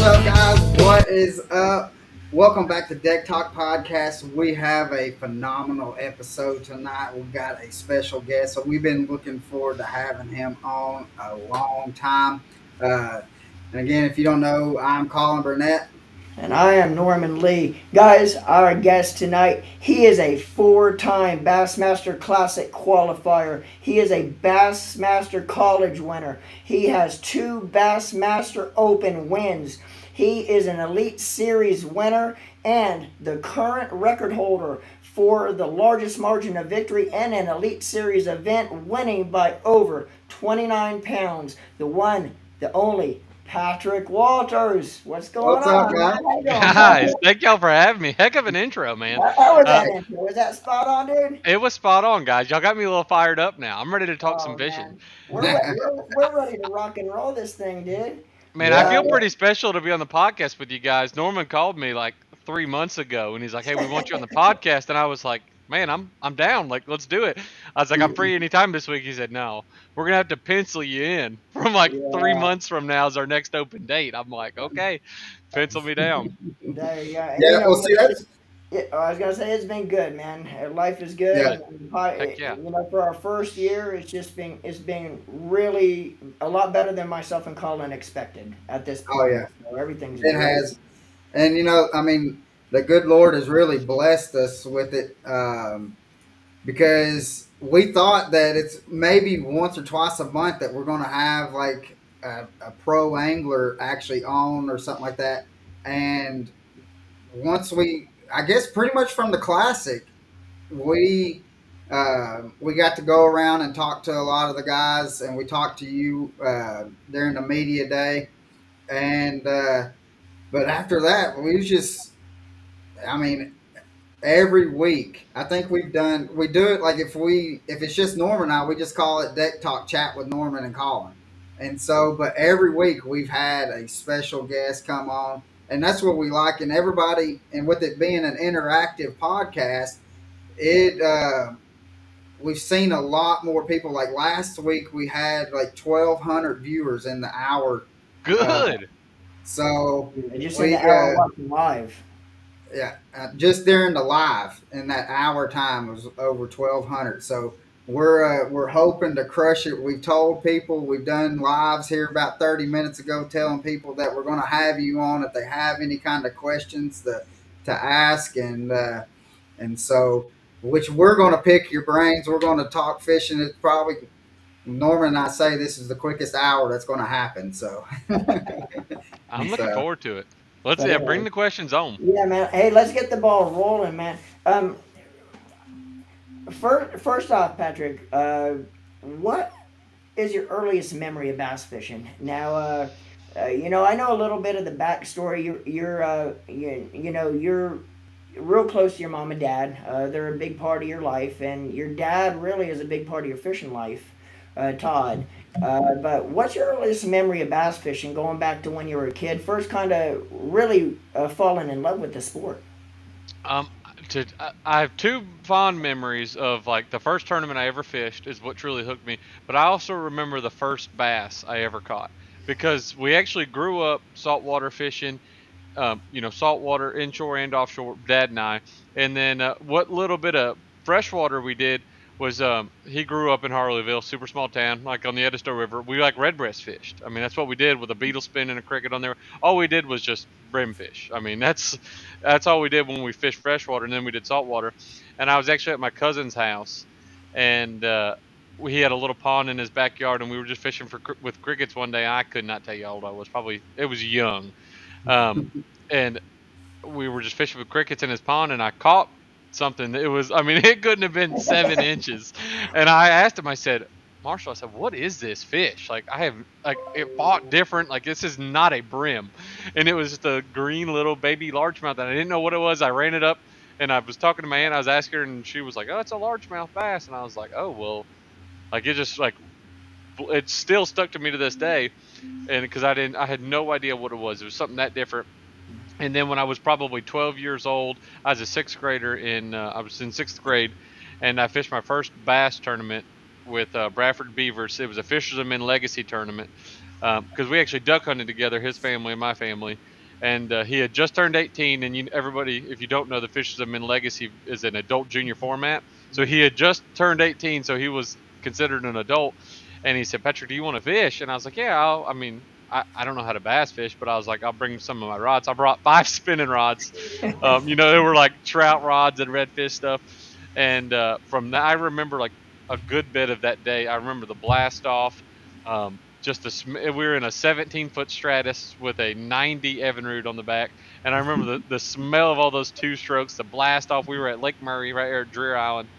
up, guys? What is up? Welcome back to Deck Talk Podcast. We have a phenomenal episode tonight. We've got a special guest, so we've been looking forward to having him on a long time. Uh, and again, if you don't know, I'm Colin Burnett. And I am Norman Lee. Guys, our guest tonight, he is a four-time Bassmaster Classic Qualifier. He is a Bassmaster College winner. He has two Bassmaster Open wins. He is an Elite Series winner and the current record holder for the largest margin of victory in an Elite Series event, winning by over 29 pounds. The one, the only, Patrick Walters. What's going What's up, on, man? guys? How you doing, Guys, brother? thank y'all for having me. Heck of an intro, man. How was Uh, that intro? Was that spot on, dude? it was spot on, guys. Y'all got me a little fired up now. I'm ready to talk some Oh, fishing. man. We're ready to rock and roll this thing, dude. Man, I Yeah, feel pretty special to be on the podcast with you guys. Norman called me like 3 months ago, and he's like, "Hey, we want you on the podcast," and I was like, "Man, I'm down. Like, let's do it." I was like, "I'm free anytime this week." He said, "No, we're gonna have to pencil you in from like three Yeah. months from now is our next open date." I'm like, "Okay, pencil me down." There you go. And yeah. Well, see, that's I was gonna say it's been good, man. Life is good. yeah, Good. Heck yeah. For our first year, it's been really a lot better than myself and Colin expected at this oh point. yeah, So everything's it great. has. And I mean, the good Lord has really blessed us with it. Because we thought that it's maybe once or twice a month that we're going to have like a pro angler actually on or something like that. And once I guess pretty much from the classic, we got to go around and talk to a lot of the guys, and we talked to you during the media day. And but after that, we just, I mean, every week. I think we do it like if it's just Norman and I, we just call it Deck Talk Chat with Norman and Colin. And so, but every week we've had a special guest come on, and that's what we like. And everybody, and with it being an interactive podcast, it we've seen a lot more people. Like last week, we had like 1,200 viewers in the hour. Uh, Good. so Just in we the hour watching live. Yeah, just during the live in that hour time was over 1,200. So we're hoping to crush it. We've told people we've done lives here about 30 minutes ago, telling people that we're going to have you on if they have any kind of questions to ask, and so which we're going to pick your brains. We're going to talk fishing. It's probably Norman and I say this is the quickest hour that's going to happen. So I'm looking so forward to it. Let's But bring the questions on. yeah, man. Hey, let's get the ball rolling, man. First off, Patrick, what is your earliest memory of bass fishing? Now, I know a little bit of the backstory. You're real close to your mom and dad. They're a big part of your life, and your dad really is a big part of your fishing life, Todd. But what's your earliest memory of bass fishing, going back to when you were a kid? First, kind of really falling in love with the sport. Um, I have two fond memories of like the first tournament I ever fished is what truly hooked me. But I also remember the first bass I ever caught because we actually grew up saltwater fishing. Saltwater inshore and offshore, Dad and I. And then what little bit of freshwater we did was he grew up in Harleyville, super small town, like on the Edisto River. We like redbreast fished. I mean, that's what we did with a beetle spin and a cricket on there. All we did was just brimfish. I mean, that's all we did when we fished freshwater, and then we did saltwater. And I was actually at my cousin's house, and he had a little pond in his backyard, and we were just fishing with crickets one day. I could not tell you how old I was. Probably it was young, um, and we were just fishing with crickets in his pond, and I caught something. It was, I mean, it couldn't have been 7 inches. And I asked him, I said, Marshall, I said, what is this fish? Like, I have, like, it fought different. Like, this is not a brim. And it was just a green little baby largemouth, and I didn't know what it was. I ran it up, and I was talking to my aunt. I was asking her, and she was like, oh, it's a largemouth bass. And I was like, oh, well, like, it just, like, it still stuck to me to this day. And because I had no idea what it was. It was something that different. And then when I was probably 12 years old, I was a sixth grader I was in sixth grade, and I fished my first bass tournament with Bradford Beavers. It was a Fisherman Legacy tournament because we actually duck hunted together, his family and my family. and he had just turned 18. And everybody, if you don't know, the Fisherman Legacy is an adult junior format. So he had just turned 18, so he was considered an adult. And he said, "Patrick, do you want to fish?" And I was like, "Yeah, I mean, I don't know how to bass fish, but I was like, I'll bring some of my rods." I brought 5 spinning rods. They were like trout rods and redfish stuff. And from that, I remember like a good bit of that day. I remember the blast off. We were in a 17-foot Stratus with a 90 Evinrude on the back, and I remember the smell of all those two strokes, the blast off. We were at Lake Murray right here at Dreer Island,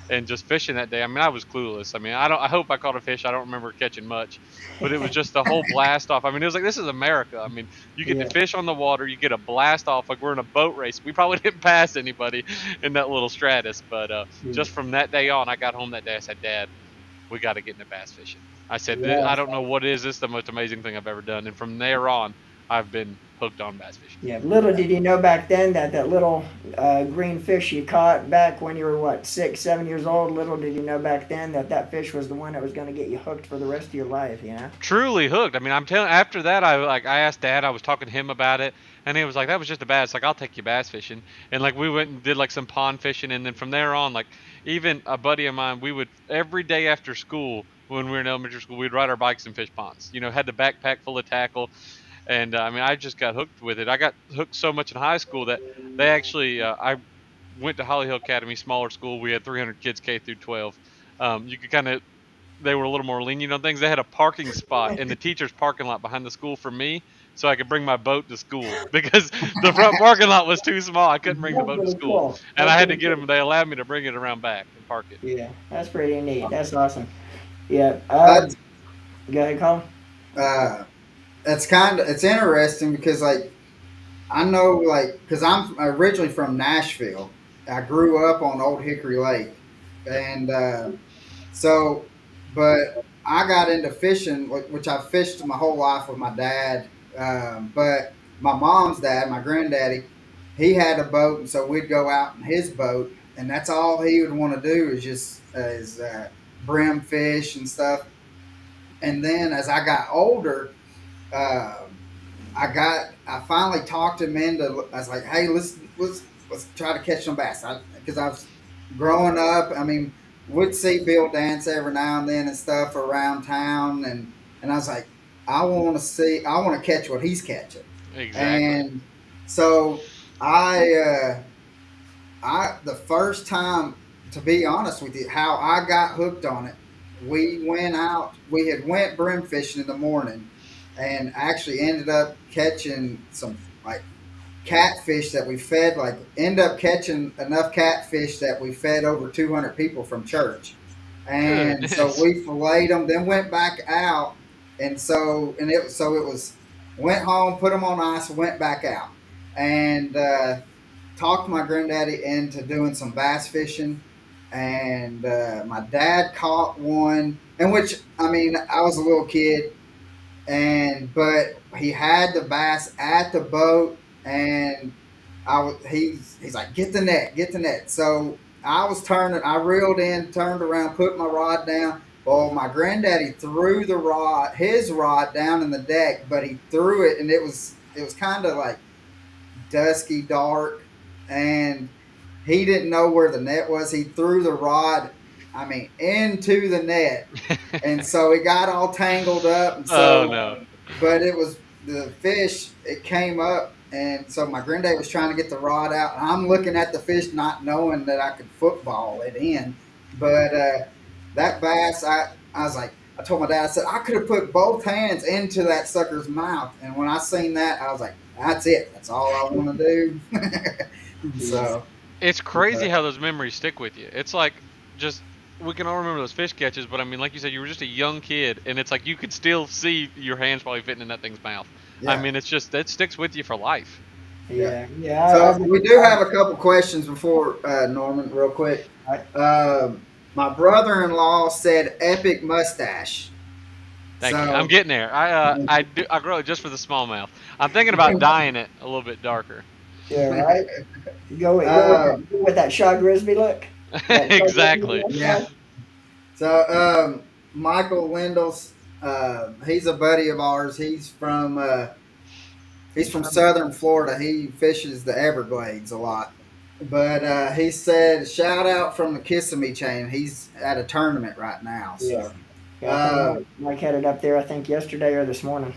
and just fishing that day. I mean, I was clueless. I mean, I don't. I hope I caught a fish. I don't remember catching much, but it was just the whole blast off. I mean, it was like this is America. I mean, you get to Yeah, fish on the water, you get a blast off like we're in a boat race. We probably didn't pass anybody in that little Stratus, but yeah, just from that day on, I got home that day. I said, "Dad, we got to get into bass fishing." I said, yeah. "I don't know what is this the most amazing thing I've ever done." And from there on, I've been hooked on bass fishing. Yeah, little did you know back then that that little green fish you caught back when you were what 6, 7 years old. Little did you know back then that that fish was the one that was going to get you hooked for the rest of your life. You know. Truly hooked. I mean, I'm telling. After that, I asked Dad. I was talking to him about it, and he was like, "That was just a bass. Like, I'll take you bass fishing." And like we went and did like some pond fishing, and then from there on, like even a buddy of mine, we would every day after school when we were in elementary school, we'd ride our bikes and fish ponds. Had the backpack full of tackle, and I mean, I just got hooked with it. I got hooked so much in high school that they actually, I went to Holly Hill Academy, smaller school. We had 300 kids K through 12. You could kind of They were a little more lenient on things. They had a parking spot in the teacher's parking lot behind the school for me, so I could bring my boat to school because the front parking lot was too small. I couldn't bring the That's boat to pretty school, cool. and That's I had to pretty get cool. them. They allowed me to bring it around back and park it. Yeah, that's pretty neat. That's awesome. Yeah. That's Go ahead, Colin. uh, that's kind of it's interesting because I know because I'm originally from Nashville. I grew up on Old Hickory Lake, and so, but I got into fishing, which I fished my whole life with my dad. But my mom's dad, my granddaddy, he had a boat, and so we'd go out in his boat, and that's all he would want to do is just brim fish and stuff. And then as I got older, um, I finally talked him into. I was like, hey, let's try to catch some bass. Because I was growing up. I mean, would see Bill dance every now and then and stuff around town, and I was like, I want to catch what he's catching. Exactly. And so I the first time, to be honest with you, how I got hooked on it, we went out. We had went brim fishing in the morning, and actually ended up catching some like catfish that we fed. Like, end up catching enough catfish that we fed over 200 people from church, and so Goodness. we filleted them. Then went back out, and it was went home, put them on ice, went back out, and talked my granddaddy into doing some bass fishing, and my dad caught one. In which, I mean, I was a little kid, but he had the bass at the boat, and he's like, get the net. So I reeled in, turned around, put my rod down. Well, my granddaddy threw his rod down in the deck, but he threw it, and it was kind of like dusky dark, and he didn't know where the net was. He threw the rod, I mean, into the net, and so it got all tangled up. And Oh so, no. but it was the fish. It came up, and so my granddad was trying to get the rod out. And I'm looking at the fish, not knowing that I could football it in. But that bass, I was like, I told my dad, I said I could have put both hands into that sucker's mouth. And when I seen that, I was like, that's it. That's all I want to do. Yeah. So, It's uh, crazy how those memories stick with you. It's like just we can all remember those fish catches, but I mean, like you said, you were just a young kid, and it's like you could still see your hands probably fitting in that thing's mouth. I yeah, mean, it's just that sticks with you for life. yeah. Yeah. Yeah. So we do have a couple questions before Norman, real quick. I, My brother-in-law said epic mustache. Thank you. I'm So, getting there. I grow it just for the smallmouth. I'm thinking about dyeing it a little bit darker. yeah. Right. uh, Go with that Shaw Grisby look. That Shaw Grisby Exactly. yeah. mustache. So Michael Wendell's, he's a buddy of ours. He's from He's from Southern Florida. He fishes the Everglades a lot. But he said, shout out from the Kissimmee chain. He's at a tournament right now. Yeah. So Yeah, I think uh, Mike headed up there. I think yesterday or this morning.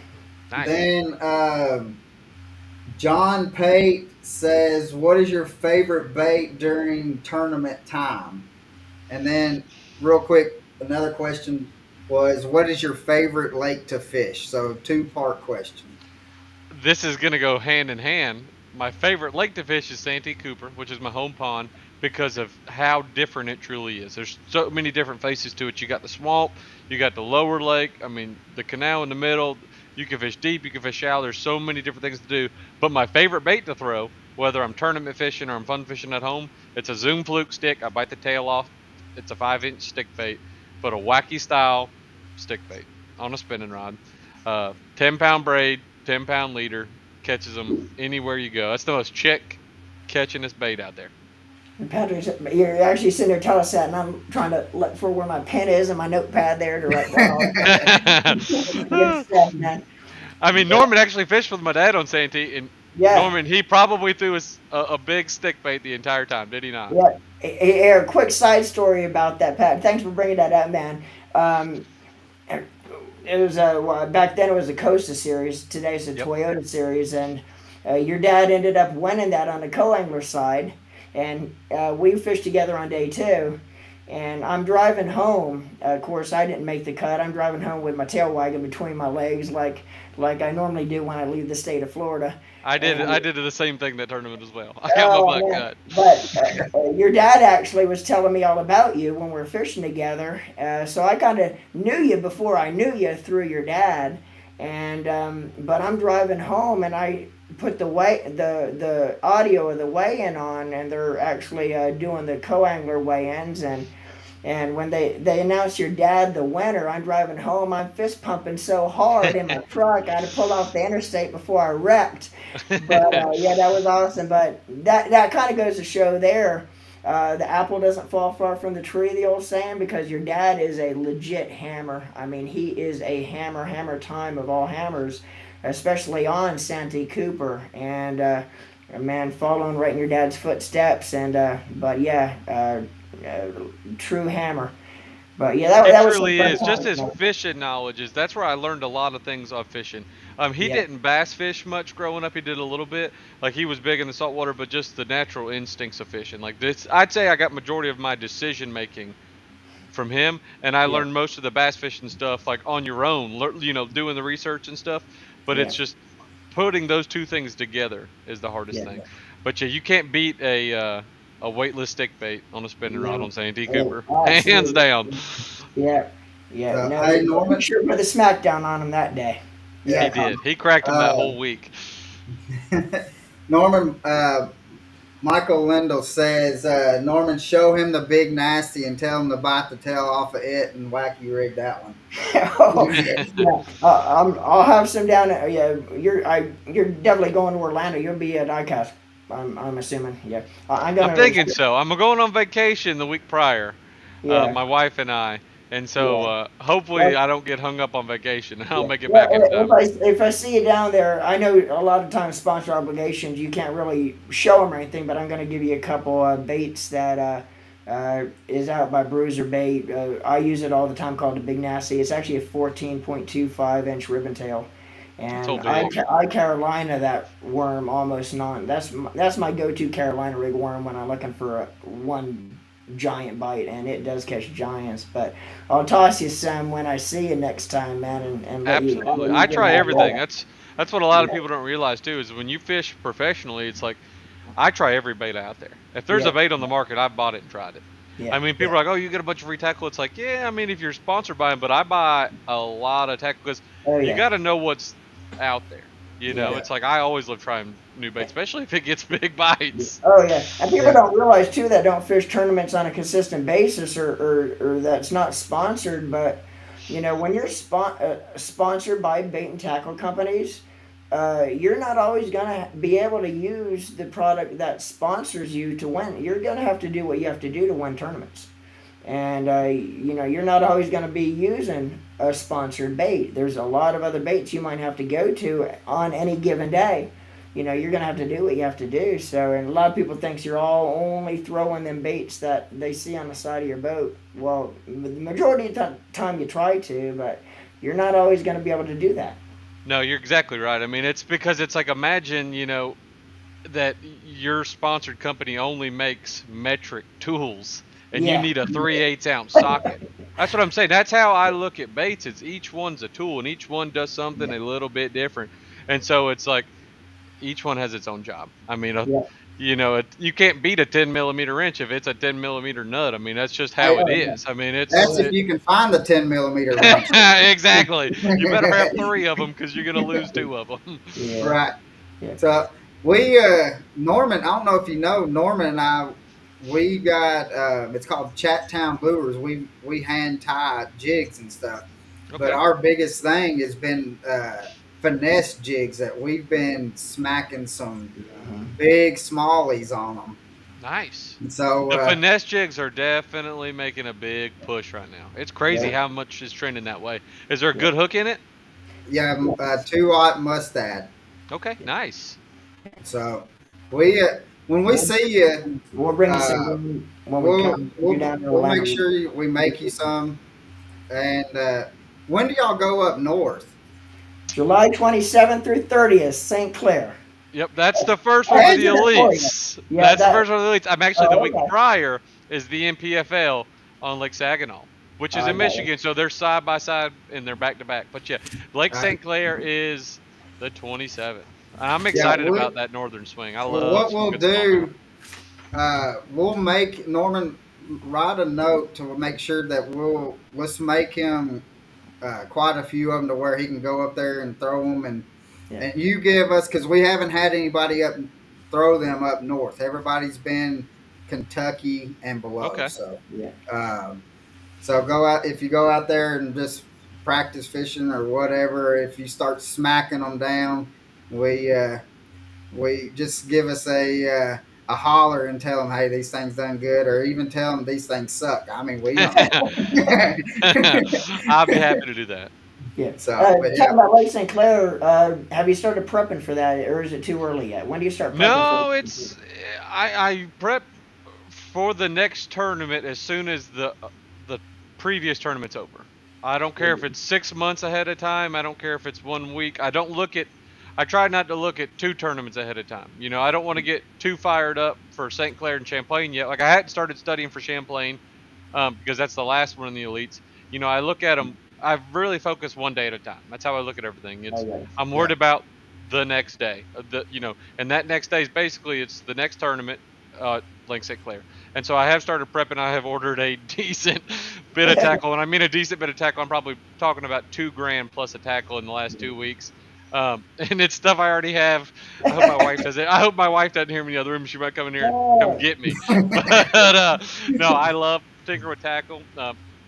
Nice. then John Pate says, what is your favorite bait during tournament time? And then, real quick, another question was, what is your favorite lake to fish? So, two-part question. This is going to go hand in hand. My favorite lake to fish is Santee Cooper, which is my home pond, because of how different it truly is. There's so many different faces to it. You got the swamp, you got the lower lake, I mean, the canal in the middle. You can fish deep, you can fish shallow. There's so many different things to do. But my favorite bait to throw, whether I'm tournament fishing or I'm fun fishing at home, it's a Zoom fluke stick. I bite the tail off. It's a 5-inch stick bait, but a wacky style stick bait on a spinning rod. 10-pound braid, 10-pound leader, catches them anywhere you go. That's the most chick catchingest bait out there. And Patrick, you're actually sitting there telling us that, and I'm trying to look for where my pen is and my notepad there to write down all the good stuff, man. I mean, But Norman actually fished with my dad on Santee, and yeah, Norman, he probably threw a big stick bait the entire time, did he not? yeah. A quick side story about that, Pat. Thanks for bringing that up, man. Um, it was back then it was a Costa series. Today's a Yep. Toyota series, and your dad ended up winning that on the co-angler side, and we fished together on day two. And I'm driving home. Of course, I didn't make the cut. I'm driving home with my tail wagging between my legs, like I normally do when I leave the state of Florida. I did. And I did the same thing that tournament as well. I got my oh butt man, cut. but your dad actually was telling me all about you when we were fishing together. So I kind of knew you before I knew you through your dad. And but I'm driving home and I put the audio of the weigh-in on, and they're actually doing the co-angler weigh-ins. And when they announced your dad the winner, I'm driving home. I'm fist pumping so hard in my truck, I had to pull off the interstate before I wrecked. But yeah, that was awesome. But that kind of goes to show there, the apple doesn't fall far from the tree, the old saying, because your dad is a legit hammer. I mean, he is a hammer time of all hammers, especially on Santee Cooper. And man, following right in your dad's footsteps. And but yeah, true hammer. But yeah, It that was some truly fun is. Just times, his man. fishing knowledge is that's where I learned a lot of things on fishing. He Yeah, didn't bass fish much growing up. He did a little bit. Like he was big in the saltwater, but just the natural instincts of fishing. Like this, I'd say I got majority of my decision making from him, and I yeah, learned most of the bass fishing stuff like on your own. Doing the research and stuff. But yeah, it's just putting those two things together is the hardest yeah. thing. But yeah, you can't beat a weightless stick bait on a spinning rod No, on Santee oh, Cooper, hands absolutely. down. Yeah, yeah. No, Hey, you Norman. sure put the smackdown on him that day. He Yeah. Yeah. did. He cracked him that Uh, whole week. Norman, Michael Lindell says, Norman, show him the big nasty and tell him to bite the tail off of it and wacky rig that one. Oh, yeah. I'll have some down. Yeah, you're definitely going to Orlando. You'll be at ICAST. I'm assuming. Yeah, I'm I'm gonna. thinking so. I'm going on vacation the week prior, Yeah, my wife and I, and so yeah. hopefully Well, I don't get hung up on vacation. I'll yeah. make it Well, back in if time. I see you down there, I know a lot of times sponsor obligations you can't really show them or anything, but I'm gonna give you a couple baits that is out by Bruiser Bait. I use it all the time, called the Big Nasty. It's actually a 14.25-inch ribbon tail, So and big. I Carolina that worm almost non. That's my go-to Carolina rig worm when I'm looking for one giant bite, and it does catch giants. But I'll toss you some when I see you next time, man, and Absolutely. let you I get try that everything. rolling. That's what a lot of people don't realize too is when you fish professionally, it's like I try every bait out there. If there's a Yeah, bait on the market, I've bought it and tried it. I yeah, mean, yeah, people are like, "Oh, you get a bunch of free tackle." It's like, yeah, I mean, if you're sponsored by them, but I buy a lot of tackle because oh you yeah, got to know what's out there. yeah. It's like I always love trying new baits, especially if it gets big bites. Oh yeah, and people Yeah. don't realize too that don't fish tournaments on a consistent basis, or that's not sponsored. But when you're sponsored by bait and tackle companies, you're not always gonna be able to use the product that sponsors you to win. You're gonna have to do what you have to do to win tournaments, and you're not always gonna be using a sponsored bait. There's a lot of other baits you might have to go to on any given day. You're gonna have to do what you have to do. So, and a lot of people thinks you're all only throwing them baits that they see on the side of your boat. Well, the majority of the time you try to, but you're not always going to be able to do that. No, you're exactly right. I mean, it's because it's like imagine, that your sponsored company only makes metric tools and you Yeah, need a 3/8 ounce socket. That's what I'm saying. That's how I look at baits. It's each one's a tool and each one does something yeah, a little bit different. And so it's like each one has its own job. I mean, yeah. you can't beat a 10 millimeter wrench if it's a 10 millimeter nut. I mean, that's just how Hey, it Oh yeah, is. I mean, oh that's it's if yeah, it, you can find the 10 millimeter wrench. exactly. You better have three of them because you're gonna lose two of them. yeah, Right. yeah. So we Norman, I don't know if you know, Norman and I, we got it's called Chat Town Lures. We hand tie jigs and stuff. But Okay, our biggest thing has been finesse jigs that we've been smacking some Mhm. big smallies on them. nice. And so The finesse jigs are definitely making a big push right now. It's crazy Yeah, how much is trending that way. Is there a yeah, good hook in it? yeah, yeah, 2-aught mustad. Okay, yeah. nice. So we when we We'll, see you, we'll bring you some uh, when we come. You're down in we'll make Orlando. sure we make you some. And when do y'all go up north? July 27th through 30th, St. Clair. Yep, that's the first one Oh, for Hey, the it's in Florida. elites. Yeah, That's the that. first one for the elites. I'm actually the Oh, week okay. prior is the MPFL on Lake Saginaw, which is I in got you. Michigan, so they're side by side and they're back to back. But yeah, Lake all right. St. Clair is the 27th. I'm Yeah, excited about that northern swing. I well, love what some we'll good smallmouth. do, we'll make Norman write a note to make sure that let's make him quite a few of them to where he can go up there and throw them, Yeah. and you give us because we haven't had anybody up throw them up north. Everybody's been Kentucky and below, Okay. so. Yeah. Um, so go out if you go out there and just practice fishing or whatever. If you start smacking them down, we we just give us a holler and tell them, hey, these things done good, or even tell them these things suck. I mean, we don't. I'll be happy to do that. Yeah. So, but Talking yeah, about Lake St. Clair, have you started prepping for that, or is it too early yet? When do you start prepping for? No, I prep for the next tournament as soon as the previous tournament's over. I don't care if it's 6 months ahead of time. I don't care if it's 1 week. I try not to look at two tournaments ahead of time. I don't want to get too fired up for St. Clair and Champlain yet. Like I hadn't started studying for Champlain because that's the last one in the elites. I look at them. I really focus one day at a time. That's how I look at everything. Okay. I'm yeah, worried about the next day. And that next day is basically it's the next tournament, Lake St. Clair. And so I have started prepping. I have ordered a decent bit of tackle, and I mean a decent bit of tackle. I'm probably talking about 2 grand plus a tackle in the last 2 weeks. And it's stuff I already have. I hope my wife doesn't. I hope my wife doesn't hear me in the other room. She might come in here and come Oh, get me. But no, I love tinker with tackle.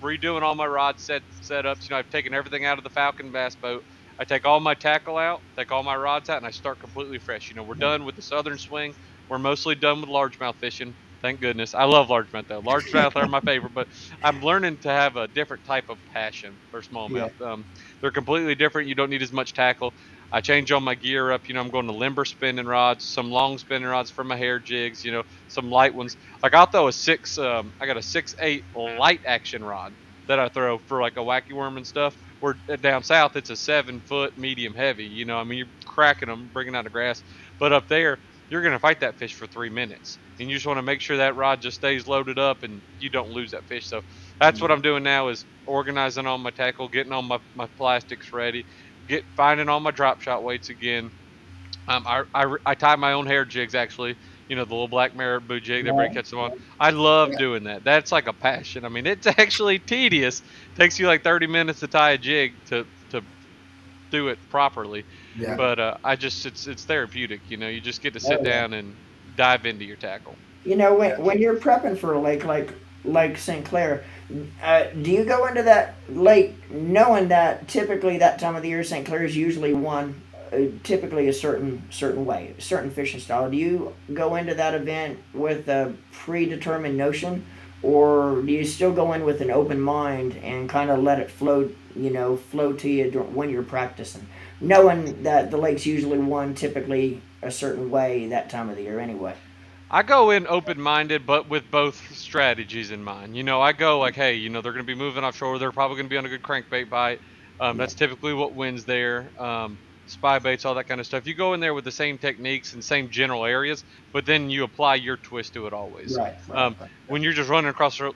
Redoing all my rod setups. I've taken everything out of the Falcon bass boat. I take all my tackle out, take all my rods out, and I start completely fresh. We're done with the southern swing. We're mostly done with largemouth fishing. Thank goodness. I love largemouth though. Largemouth are my favorite, but I'm learning to have a different type of passion for yeah. smallmouth. They're completely different. You don't need as much tackle. I change all my gear up. I'm going to limber spinning rods, some long spinning rods for my hair jigs. Some light ones. Like I'll throw a six. I got a 6/8 light action rod that I throw for like a wacky worm and stuff. Where down south it's a 7 foot medium heavy. I mean you're cracking them, bringing out the grass. But up there you're going to fight that fish for 3 minutes, and you just want to make sure that rod just stays loaded up and you don't lose that fish. So that's what I'm doing now is organizing all my tackle, getting all my plastics ready, finding all my drop shot weights again. I tie my own hair jigs actually. The little black marabou jig that everybody Yeah. catches them on. I love yeah, doing that. That's like a passion. I mean, it's actually tedious. It takes you like 30 minutes to tie a jig to do it properly. yeah. But it's therapeutic. You just get to Oh sit yeah. down and dive into your tackle. When you're prepping for a lake like St. Clair, do you go into that lake knowing that typically that time of the year St. Clair is usually one, typically a certain way, certain fishing style? Do you go into that event with a predetermined notion, or do you still go in with an open mind and kind of let it flow flow to you when you're practicing, knowing that the lake's usually one typically a certain way that time of the year anyway. I go in open minded, but with both strategies in mind. I go like, hey, they're going to be moving offshore. They're probably going to be on a good crankbait bite. Yeah, That's typically what wins there. Spy baits, all that kind of stuff. You go in there with the same techniques and same general areas, but then you apply your twist to it always. right, right, right, right. When you're just running across the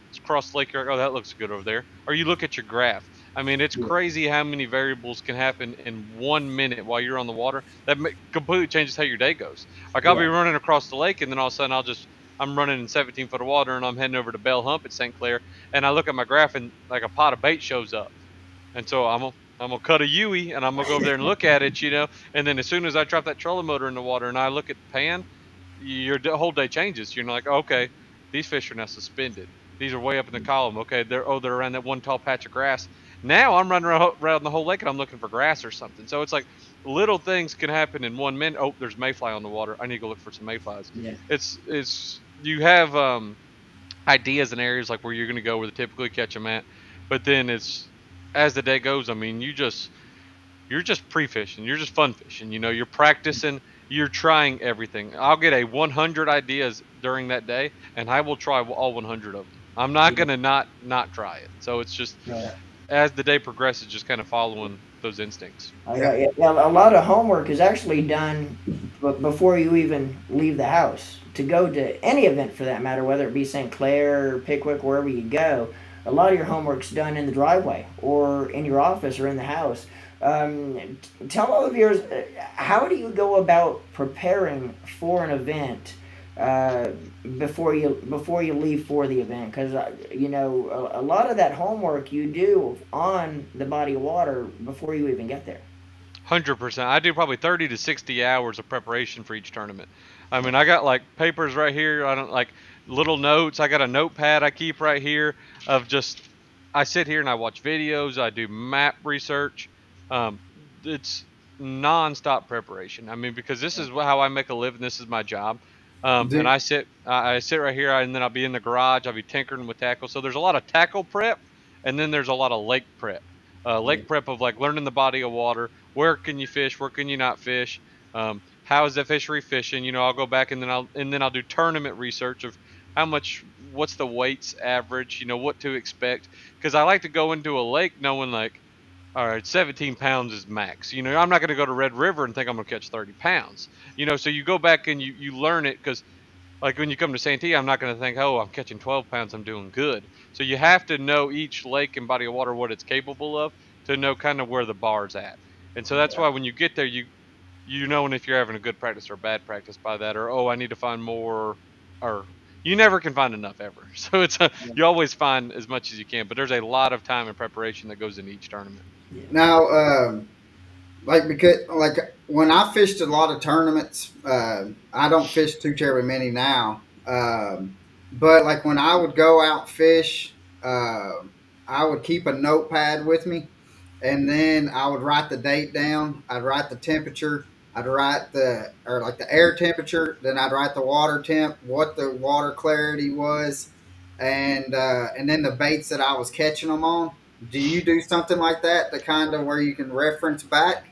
lake, you're like, oh, that looks good over there. Or you look at your graph. I mean, it's Yeah, crazy how many variables can happen in 1 minute while you're on the water. That completely changes how your day goes. Like I'll be yeah, running across the lake, and then all of a sudden I'm running in 17 foot of water, and I'm heading over to Bell Hump at St. Clair, and I look at my graph, and like a pot of bait shows up, and so I'm gonna cut a Yui, and I'm gonna go over there and look at it, and then as soon as I drop that trolling motor in the water, and I look at the pan, your whole day changes. You're like, okay, these fish are now suspended. These are way up in the column. Okay, they're around that one tall patch of grass. Now I'm running around the whole lake and I'm looking for grass or something. So it's like little things can happen in 1 minute. Oh, there's mayfly on the water. I need to go look for some mayflies. yeah, It's you have ideas and areas like where you're going to go where they typically catch them at, but then it's as the day goes. I mean, you're just pre-fishing. You're just fun fishing. You're practicing. You're trying everything. I'll get a 100 ideas during that day, and I will try all 100 of them. I'm not yeah, gonna not try it. So it's just right. as the day progresses, just kind of following those instincts. I Yeah. got yeah, yeah, a lot of homework is actually done before you even leave the house to go to any event for that matter, whether it be St. Clair or Pickwick, wherever you go. A lot of your homework's done in the driveway or in your office or in the house. Tell all of yours, how do you go about preparing for an event uh, before you leave for the event? Because a lot of that homework you do on the body of water before you even get there. 100%. I do probably 30 to 60 hours of preparation for each tournament. I mean, I got like papers right here. I don't like little notes. I got a notepad I keep right here of just I sit here and I watch videos. I do map research. Um, it's nonstop preparation. I mean, because this is how I make a living. This is my job. And Do, I sit right here, and then I'll be in the garage. I'll be tinkering with tackle. So there's a lot of tackle prep, and then there's a lot of lake prep. Yeah, Lake prep of like learning the body of water. Where can you fish? Where can you not fish? How is that fishery fishing? I'll go back and then I'll do tournament research of how much, what's the weights average? What to expect, because I like to go into a lake knowing like, all right, 17 pounds is max. I'm not going to go to Red River and think I'm going to catch 30 pounds. So you go back and you learn it, because like when you come to Santee, I'm not going to think, oh, I'm catching 12 pounds, I'm doing good. So you have to know each lake and body of water what it's capable of to know kind of where the bar's at. And so that's yeah, why when you get there, you know if you're having a good practice or bad practice by that, or oh, I need to find more, or you never can find enough ever. So yeah, you always find as much as you can, but there's a lot of time and preparation that goes into each tournament. yeah, now, like because like when I fished a lot of tournaments, I don't fish too terribly many now. But like when I would go out fish, I would keep a notepad with me, and then I would write the date down. I'd write the temperature. I'd write like the air temperature. Then I'd write the water temp, what the water clarity was, and then the baits that I was catching them on. Do you do something like that to kind of where you can reference back?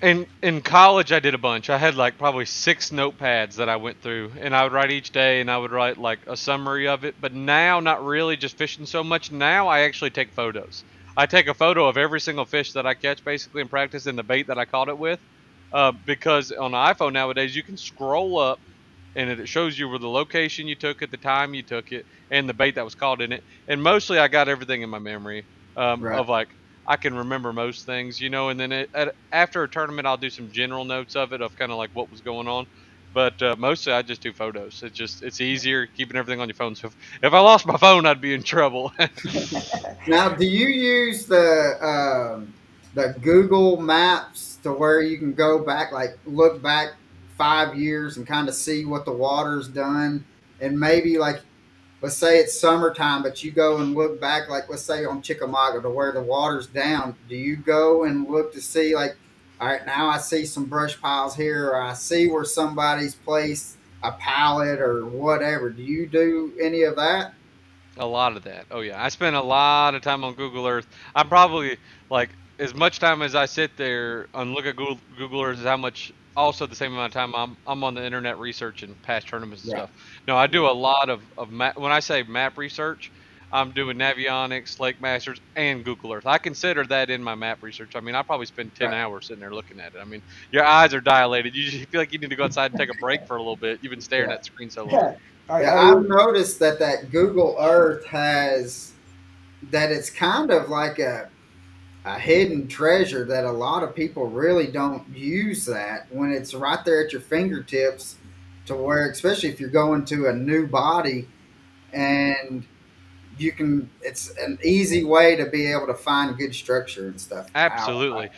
In college, I did a bunch. I had like probably 6 notepads that I went through, and I would write each day, and I would write like a summary of it. But now, not really, just fishing so much. Now I actually take photos. I take a photo of every single fish that I catch, basically in practice, and the bait that I caught it with. Because on the iPhone nowadays, you can scroll up and it shows you where the location you took it, the time you took it, and the bait that was caught in it. And mostly, I got everything in my memory, Right. of like I can remember most things, and then after a tournament, I'll do some general notes of it of kind of like what was going on. But mostly, I just do photos. It's easier keeping everything on your phone. So if I lost my phone, I'd be in trouble. Now, do you use the Google Maps to where you can go back, like look back 5 years and kind of see what the water's done, and maybe like let's say it's summertime, but you go and look back, like let's say on Chickamauga to where the water's down. Do you go and look to see like, all right, now I see some brush piles here, or I see where somebody's placed a pallet or whatever. Do you do any of that? A lot of that. Oh yeah, I spend a lot of time on Google Earth. I'm probably like as much time as I sit there and look at Google Earth is how much. Also, the same amount of time I'm on the internet researching past tournaments and Yeah. stuff. No, I do a lot of when I say map research, I'm doing Navionics, Lake Masters, and Google Earth. I consider that in my map research. I mean, I probably spend 10 Right. hours sitting there looking at it. I mean, your eyes are dilated. You just feel like you need to go outside and take a break for a little bit. You've been staring Yeah. at the screen so long. Yeah. Are, Yeah. are I've you? noticed that Google Earth has that it's kind of like a hidden treasure that a lot of people really don't use that when it's right there at your fingertips to where especially if you're going to a new body and you can it's an easy way to be able to find good structure and stuff out. Absolutely.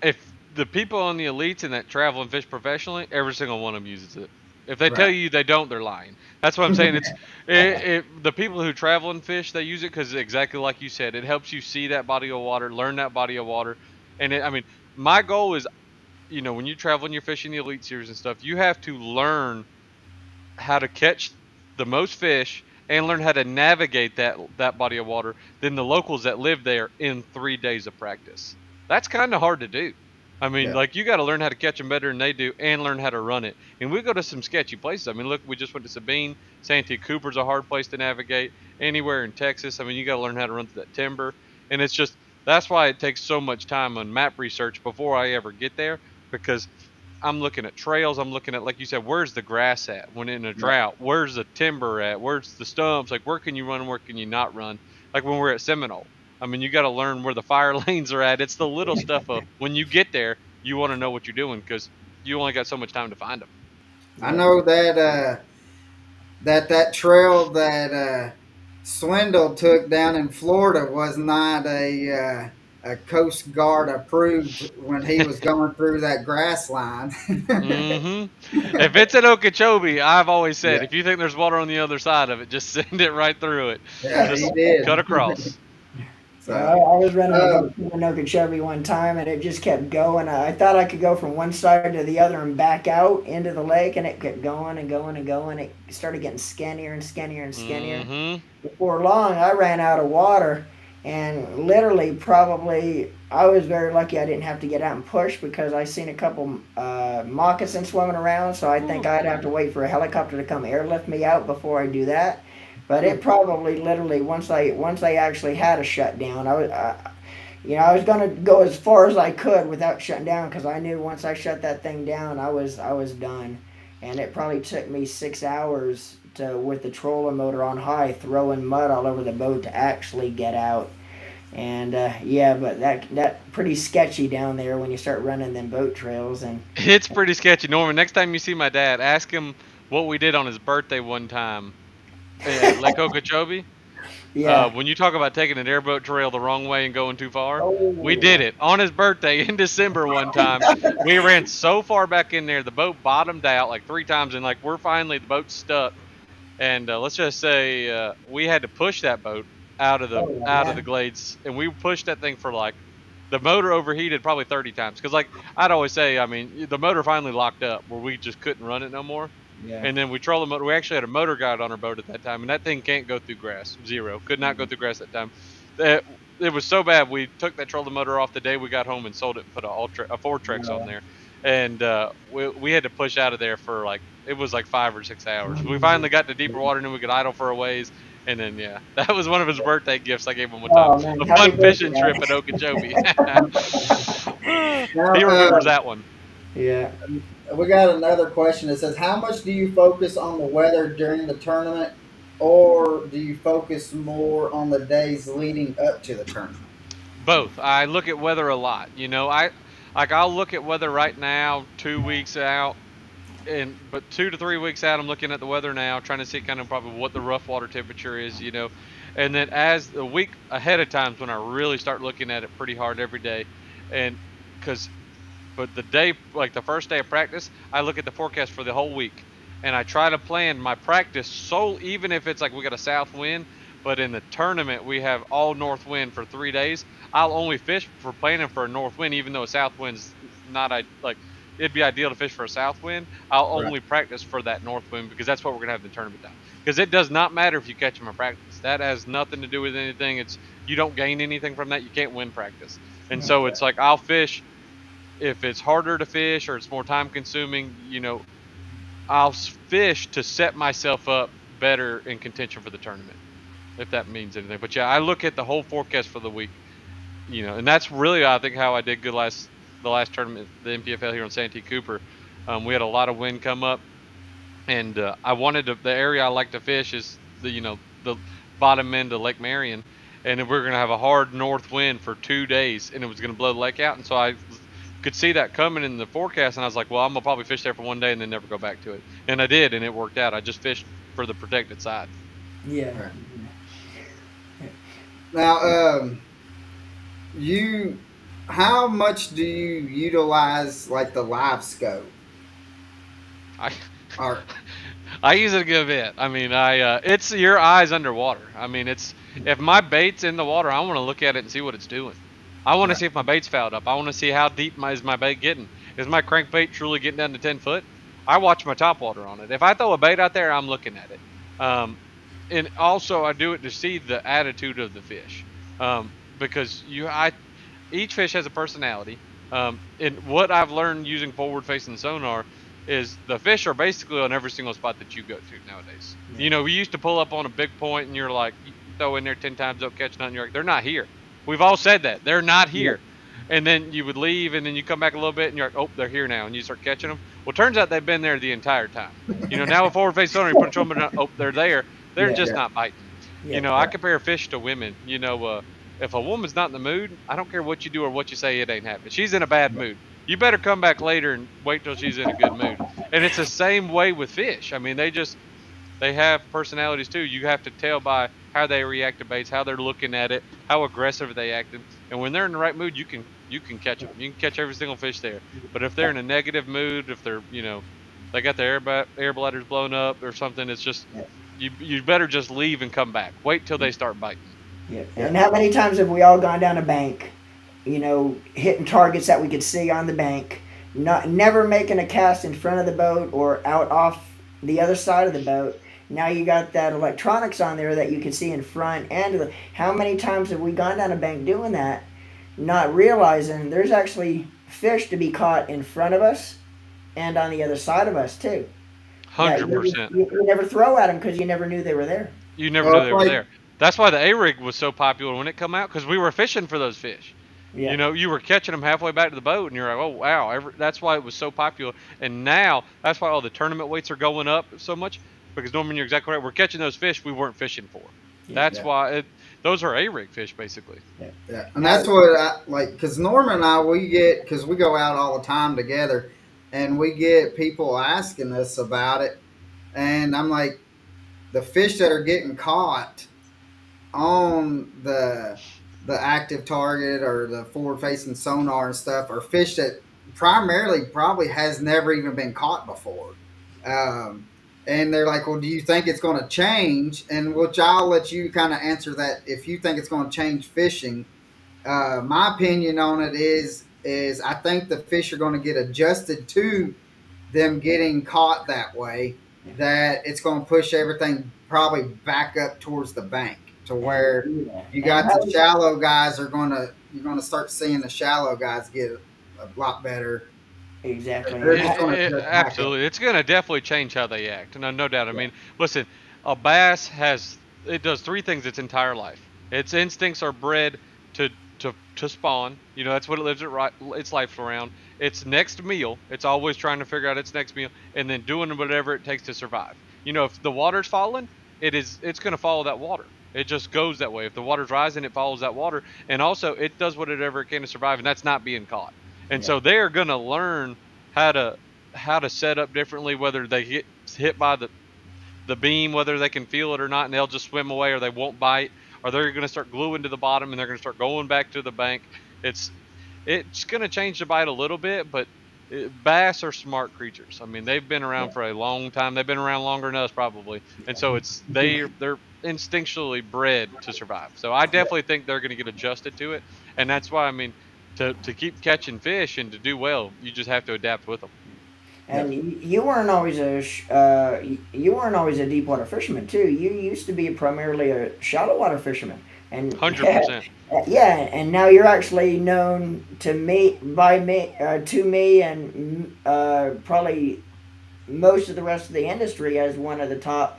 If the people on the elites and that travel and fish professionally, every single one of them uses it. If they tell Right. you they don't, they're lying. That's what I'm saying. The people who travel and fish, they use it because exactly like you said, it helps you see that body of water, learn that body of water, and I mean, my goal is, when you travel and you're fishing the elite series and stuff, you have to learn how to catch the most fish and learn how to navigate that body of water than the locals that live there in 3 days of practice. That's kind of hard to do. I mean, Yeah. like you got to learn how to catch them better than they do, and learn how to run it. And we go to some sketchy places. I mean, look, we just went to Sabine. Santee Cooper's a hard place to navigate. Anywhere in Texas, I mean, you got to learn how to run through that timber. And it's just that's why it takes so much time on map research before I ever get there, because I'm looking at trails. I'm looking at, like you said, where's the grass at when in a Yeah. drought? Where's the timber at? Where's the stumps? Like, where can you run? Where can you not run? Like when we're at Seminole. I mean, you got to learn where the fire lanes are at. It's the little stuff of when you get there, you want to know what you're doing because you only got so much time to find them. I Yeah. know that trail that Swindle took down in Florida was not a Coast Guard approved when he was going through that grass line. Mm-hmm. If it's at Okeechobee, I've always said, Yeah, if you think there's water on the other side of it, just send it right through it. yeah, he Just did. cut across. Yeah, So, I was running a boat um, in Okeechobee one time, and it just kept going. I thought I could go from one side to the other and back out into the lake, and it kept going and going and going. It started getting skinnier and skinnier and skinnier. Mm-hmm. Before long, I ran out of water, and literally, probably, I was very lucky I didn't have to get out and push because I seen a couple moccasins swimming around. So I think I'd have to wait for a helicopter to come airlift me out before I do that. But it probably literally once I actually had a shutdown, I was gonna go as far as I could without shutting down because I knew once I shut that thing down, I was done, and it probably took me 6 hours to with the trolling motor on high, throwing mud all over the boat to actually get out. And yeah, but that pretty sketchy down there when you start running them boat trails and It's pretty sketchy. Norman, next time you see my dad, ask him what we did on his birthday one time at Lake Okeechobee. yeah. When you talk about taking an airboat trail the wrong way and going too far, we Oh, did it on his birthday in December one time. We ran so far back in there, the boat bottomed out like 3 times, and like the boat's stuck. And let's just say we had to push that boat oh out of yeah, the glades, and we pushed that thing for like the motor overheated probably 30 times because like I'd always say, I mean, the motor finally locked up where we just couldn't run it no more. yeah. And then we trolled the motor. We actually had a motor guide on our boat at that time, and that thing can't go through grass. Zero. Could not go through grass that time. It, it was so bad. We took that trolling motor off the day we got home and sold it and put a Fortrex on there. And we had to push out of there for like, it was like 5 or 6 hours. We finally got to deeper water and then we could idle for a ways. And then, yeah, that was one of his birthday gifts I gave him one time. Oh man, A happy fun birthday, fishing trip Dad. at Okeechobee. now, He remembers that one. Yeah. we got another question that says, "How much do you focus on the weather during the tournament, or do you focus more on the days leading up to the tournament?" Both. I look at weather a lot. I'll look at weather right now, 2 weeks out, but 2 to 3 weeks out, I'm looking at the weather now, trying to see kind of probably what the rough water temperature is. And then as the week ahead of times when I really start looking at it pretty hard every day, and because but the day, like the first day of practice, I look at the forecast for the whole week, and I try to plan my practice so even if it's like we got a south wind, but in the tournament we have all north wind for 3 days. I'll only fish for planning for a north wind, even though a south wind's not I like it'd be ideal to fish for a south wind, I'll Right. only practice for that north wind because that's what we're gonna have the tournament down. Because it does not matter if you catch them in practice. That has nothing to do with anything. It's you don't gain anything from that. You can't win practice. And so Okay. it's like I'll fish if it's harder to fish or it's more time consuming. I'll fish to set myself up better in contention for the tournament, if that means anything. But yeah, I look at the whole forecast for the week, and that's really I think how I did good the last tournament, the MPFL here on Santee Cooper. We had a lot of wind come up, and I wanted the area I like to fish is the bottom end of Lake Marion, and we we're gonna have a hard north wind for 2 days, and it was gonna blow the lake out, and so I could see that coming in the forecast, and I was like, well, I'm gonna probably fish there for one day and then never go back to it, and I did, and it worked out. I just fished for the protected side. Yeah. Right. Now, you, how much do you utilize like the live scope? I Or I use it a good bit. I mean, it's your eyes underwater. I mean, it's if my bait's in the water, I want to look at it and see what it's doing. I want to right. see if my bait's fouled up. I want to see how deep is my bait getting. Is my crankbait truly getting down to 10 foot? I watch my top water on it. If I throw a bait out there, I'm looking at it. Um, and also I do it to see the attitude of the fish, because each fish has a personality. And what I've learned using forward-facing sonar is the fish are basically on every single spot that you go to nowadays. Yeah. We used to pull up on a big point and you're like, you throw in there 10 times, don't catch nothing. You're like, they're not here. We've all said that. They're not Yeah. here. And then you would leave and then you come back a little bit and you're like, oh, they're here now. And you start catching them. Well, turns out they've been there the entire time. Now with forward facing sonar, you put a trophy, oh, they're there. They're Yeah. just Yeah. not biting. Yeah. I Right. compare fish to women. If a woman's not in the mood, I don't care what you do or what you say, it ain't happening. She's in a bad mood. You better come back later and wait till she's in a good mood. And it's the same way with fish. I mean, they have personalities too. You have to tell by how they react to baits, how they're looking at it, how aggressive they acting. And when they're in the right mood, you can catch them. You can catch every single fish there. But if they're in a negative mood, if they're they got their air bladders blown up or something, it's just Yeah. you better just leave and come back. Wait till they start biting. Yeah. Yeah. And how many times have we all gone down a bank, hitting targets that we could see on the bank, never making a cast in front of the boat or out off the other side of the boat. Now you got that electronics on there that you can see in front how many times have we gone down a bank doing that, not realizing there's actually fish to be caught in front of us and on the other side of us too. That 100%. you never throw at them because you never knew they were there. You never Well, knew it's they were like there. That's why the A rig was so popular when it come out because we were fishing for those fish. Yeah. You were catching them halfway back to the boat, and you're like, oh wow, that's why it was so popular. And now that's why all the tournament weights are going up so much because Norman, you're exactly right. We're catching those fish we weren't fishing for. Yeah. That's yeah. why those are A rig fish basically. Yeah. Yeah, and that's what I like because Norman and I we get because we go out all the time together, and we get people asking us about it, and I'm like, the fish that are getting caught on the active target or the forward facing sonar and stuff are fish that primarily probably has never even been caught before. Um, and they're like, well, do you think it's going to change? And which I'll let you kind of answer that if you think it's going to change fishing. My opinion on it is I think the fish are going to get adjusted to them getting caught that way. That it's going to push everything probably back up towards the bank to where Yeah. you And got how the shallow guys are going to you're going to start seeing the shallow guys get a lot better. exactly. They're And just going to adjust back up. Absolutely, it's going to definitely change how they act. No doubt. I mean, listen, a bass it does three things its entire life. Its instincts are bred to to spawn. That's what it lives its life around. Its next meal, it's always trying to figure out its next meal, and then doing whatever it takes to survive. If the water's falling, it's going to follow that water. It just goes that way. If the water's rising, it follows that water, and also it does whatever it can to survive, and that's not being caught. And Yeah. so they're going to learn how to set up differently, whether they get hit by the beam, whether they can feel it or not, and they'll just swim away, or they won't bite, or they're going to start gluing to the bottom, and they're going to start going back to the bank. It's going to change the bite a little bit, but bass are smart creatures. I mean, they've been around Yeah. for a long time. They've been around longer than us probably, and so they're instinctually bred to survive. So I definitely think they're going to get adjusted to it, and that's why I mean To keep catching fish and to do well, you just have to adapt with them. Yeah. And you weren't always you weren't always a deep water fisherman too. You used to be primarily a shallow water fisherman, and 100%. yeah, and now you're actually known to me and probably most of the rest of the industry as one of the top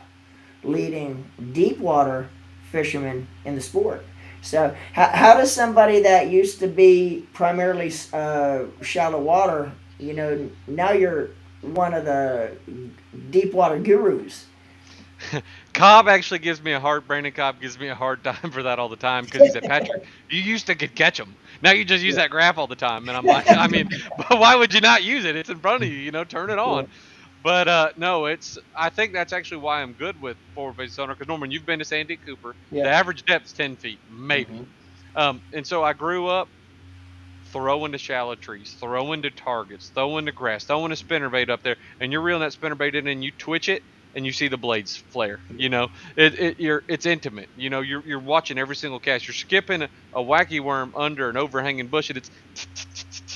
leading deep water fishermen in the sport. So, how does somebody that used to be primarily shallow water, now you're one of the deep water gurus? Cobb actually gives me a hard. Brandon Cobb gives me a hard time for that all the time because he said, "Patrick, you used to could catch them. Now you just use Yeah, that graph all the time." And I'm like, I mean, but why would you not use it? It's in front of you. Turn it yeah, on. But no, it's. I think that's actually why I'm good with forward facing sonar. Because Norman, you've been to Sandy Cooper. The yeah, average depth's 10 feet, hmm maybe. And so I grew up throwing to shallow trees, throwing to targets, throwing to grass, throwing a spinnerbait up there, and you're reeling that spinnerbait in, and you twitch it, and you see the blades flare. It's intimate. You're watching every single cast. You're skipping a wacky worm under an overhanging bush, and it's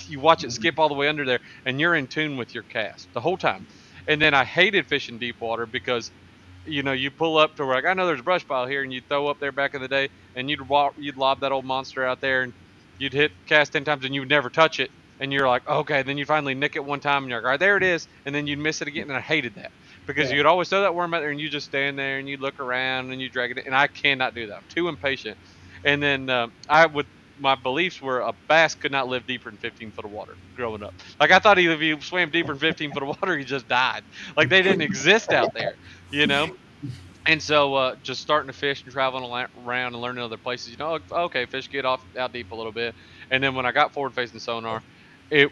you watch it skip all the way under there, and you're in tune with your cast the whole time. And then I hated fishing deep water because you pull up to where like I know there's a brush pile here, and you throw up there back in the day, and you'd lob that old monster out there, and you'd hit cast 10 times, and you would never touch it, and you're like, okay, then you finally nick it one time, and you're like, all right, there it is, and then you'd miss it again, and I hated that because yeah, you'd always throw that worm out there, and you just stand there, and you look around, and you drag it, and I cannot do that. I'm too impatient, and then I would. My beliefs were a bass could not live deeper than 15 foot of water growing up. Like I thought if he swam deeper than 15 foot of water, he just died. Like they didn't exist out there, you know? And so, just starting to fish and traveling around and learning other places, okay, fish get off out deep a little bit. And then when I got forward facing sonar, it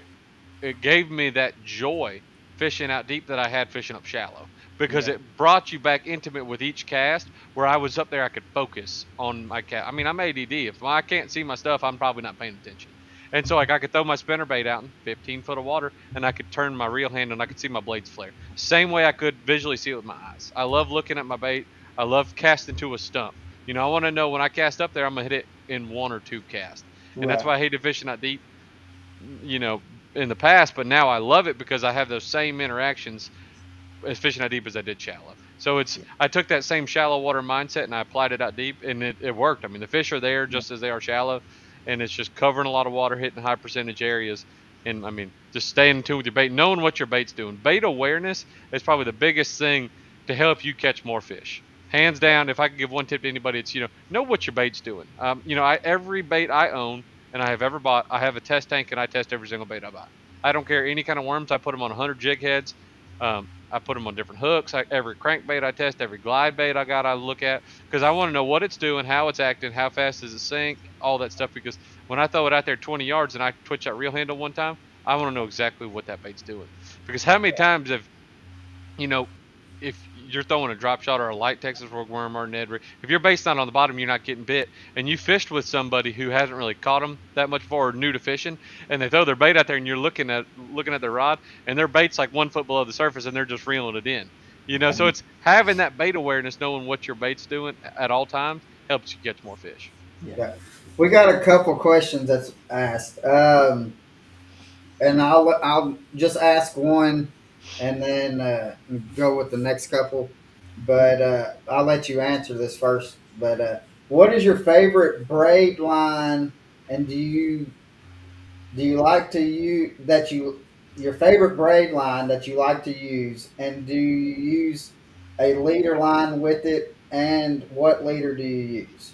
it gave me that joy fishing out deep that I had fishing up shallow because yeah, it brought you back intimate with each cast. Where I was up there, I could focus on my cast. I mean, I'm ADD. If I can't see my stuff, I'm probably not paying attention. And so, like, I could throw my spinner bait out in 15 foot of water, and I could turn my reel hand, and I could see my blades flare. Same way I could visually see it with my eyes. I love looking at my bait. I love casting to a stump. I want to know when I cast up there, I'm gonna hit it in one or two casts, and that's right, why I hated fishing out deep you know, in the past, but now I love it because I have those same interactions as fishing out deep as I did shallow. So I took that same shallow water mindset and I applied it out deep, and it worked. I mean, the fish are there yeah, just as they are shallow, and it's just covering a lot of water, hitting high percentage areas. And I mean, just staying in tune with your bait, knowing what your bait's doing. Bait awareness is probably the biggest thing to help you catch more fish. Hands down, if I could give one tip to anybody, it's know what your bait's doing. Every bait I own and I have ever bought, I have a test tank and I test every single bait I buy. I don't care any kind of worms. I put them on 100 jig heads. I put them on different hooks. Every crankbait I test, every glide bait I look at because I want to know what it's doing, how it's acting, how fast does it sink, all that stuff. Because when I throw it out there 20 yards and I twitch that reel handle one time, I want to know exactly what that bait's doing. Because how many times have you know, if you're throwing a drop shot or a light Texas worm or an Ed rig, if your bait's not on the bottom, you're not getting bit, and you fished with somebody who hasn't really caught them that much before or new to fishing, and they throw their bait out there, and you're looking at their rod, and their bait's like 1 foot below the surface, and they're just reeling it in. So it's having that bait awareness, knowing what your bait's doing at all times, helps you catch more fish. yeah. Yeah. We got a couple questions that's asked. And I'll just ask one, and then go with the next couple. But I'll let you answer this first. But what is your favorite braid line, and do you like to use that you your favorite braid line that you like to use, and do you use a leader line with it, and what leader do you use?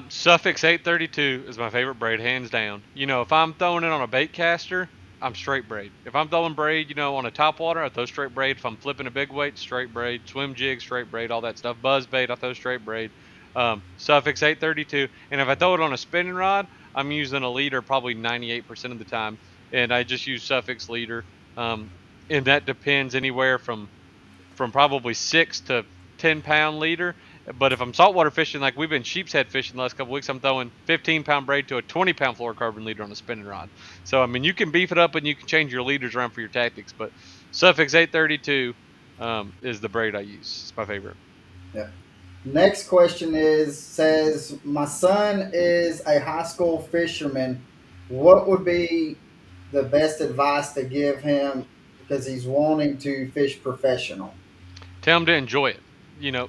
Suffix 832 is my favorite braid, hands down. If I'm throwing it on a bait caster, I'm straight braid. If I'm throwing braid, on a top water, I throw straight braid. If I'm flipping a big weight, straight braid. Swim jig, straight braid, all that stuff. Buzz bait, I throw straight braid. Suffix 832. And if I throw it on a spinning rod, I'm using a leader probably 98% of the time. And I just use suffix leader. Um, and that depends anywhere from probably 6 to 10 pound leader. But if I'm saltwater fishing, like we've been sheep's head fishing the last couple of weeks, I'm throwing 15-pound braid to a 20-pound fluorocarbon leader on a spinning rod. So I mean, you can beef it up and you can change your leaders around for your tactics. But Suffix 832 is the braid I use. It's my favorite. Yeah. Next question says my son is a high school fisherman. what would be the best advice to give him because he's wanting to fish professional? Tell them to enjoy it.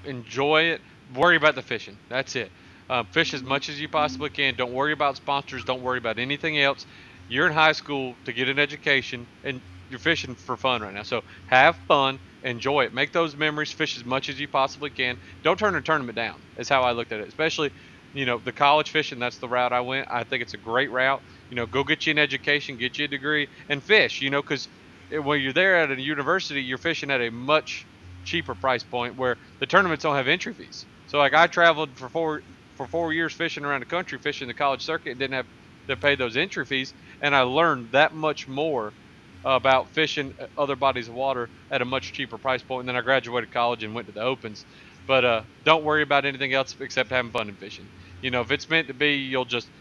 Enjoy it. Worry about the fishing. That's it. Fish as much as you possibly can. Don't worry about sponsors. Don't worry about anything else. You're in high school to get an education, and you're fishing for fun right now. So have fun, enjoy it, make those memories, fish as much as you possibly can. Don't turn a tournament down. Is how I looked at it. Especially, the college fishing. That's the route I went. I think it's a great route. Go get you an education, get you a degree, and fish. Because when you're there at a university, you're fishing at a much cheaper price point where the tournaments don't have entry fees. So like I traveled for 4 years fishing around the country, fishing the college circuit, and didn't have to pay those entry fees, and I learned that much more about fishing other bodies of water at a much cheaper price point. And then I graduated college and went to the opens. But don't worry about anything else except having fun and fishing. If it's meant to be, you'll just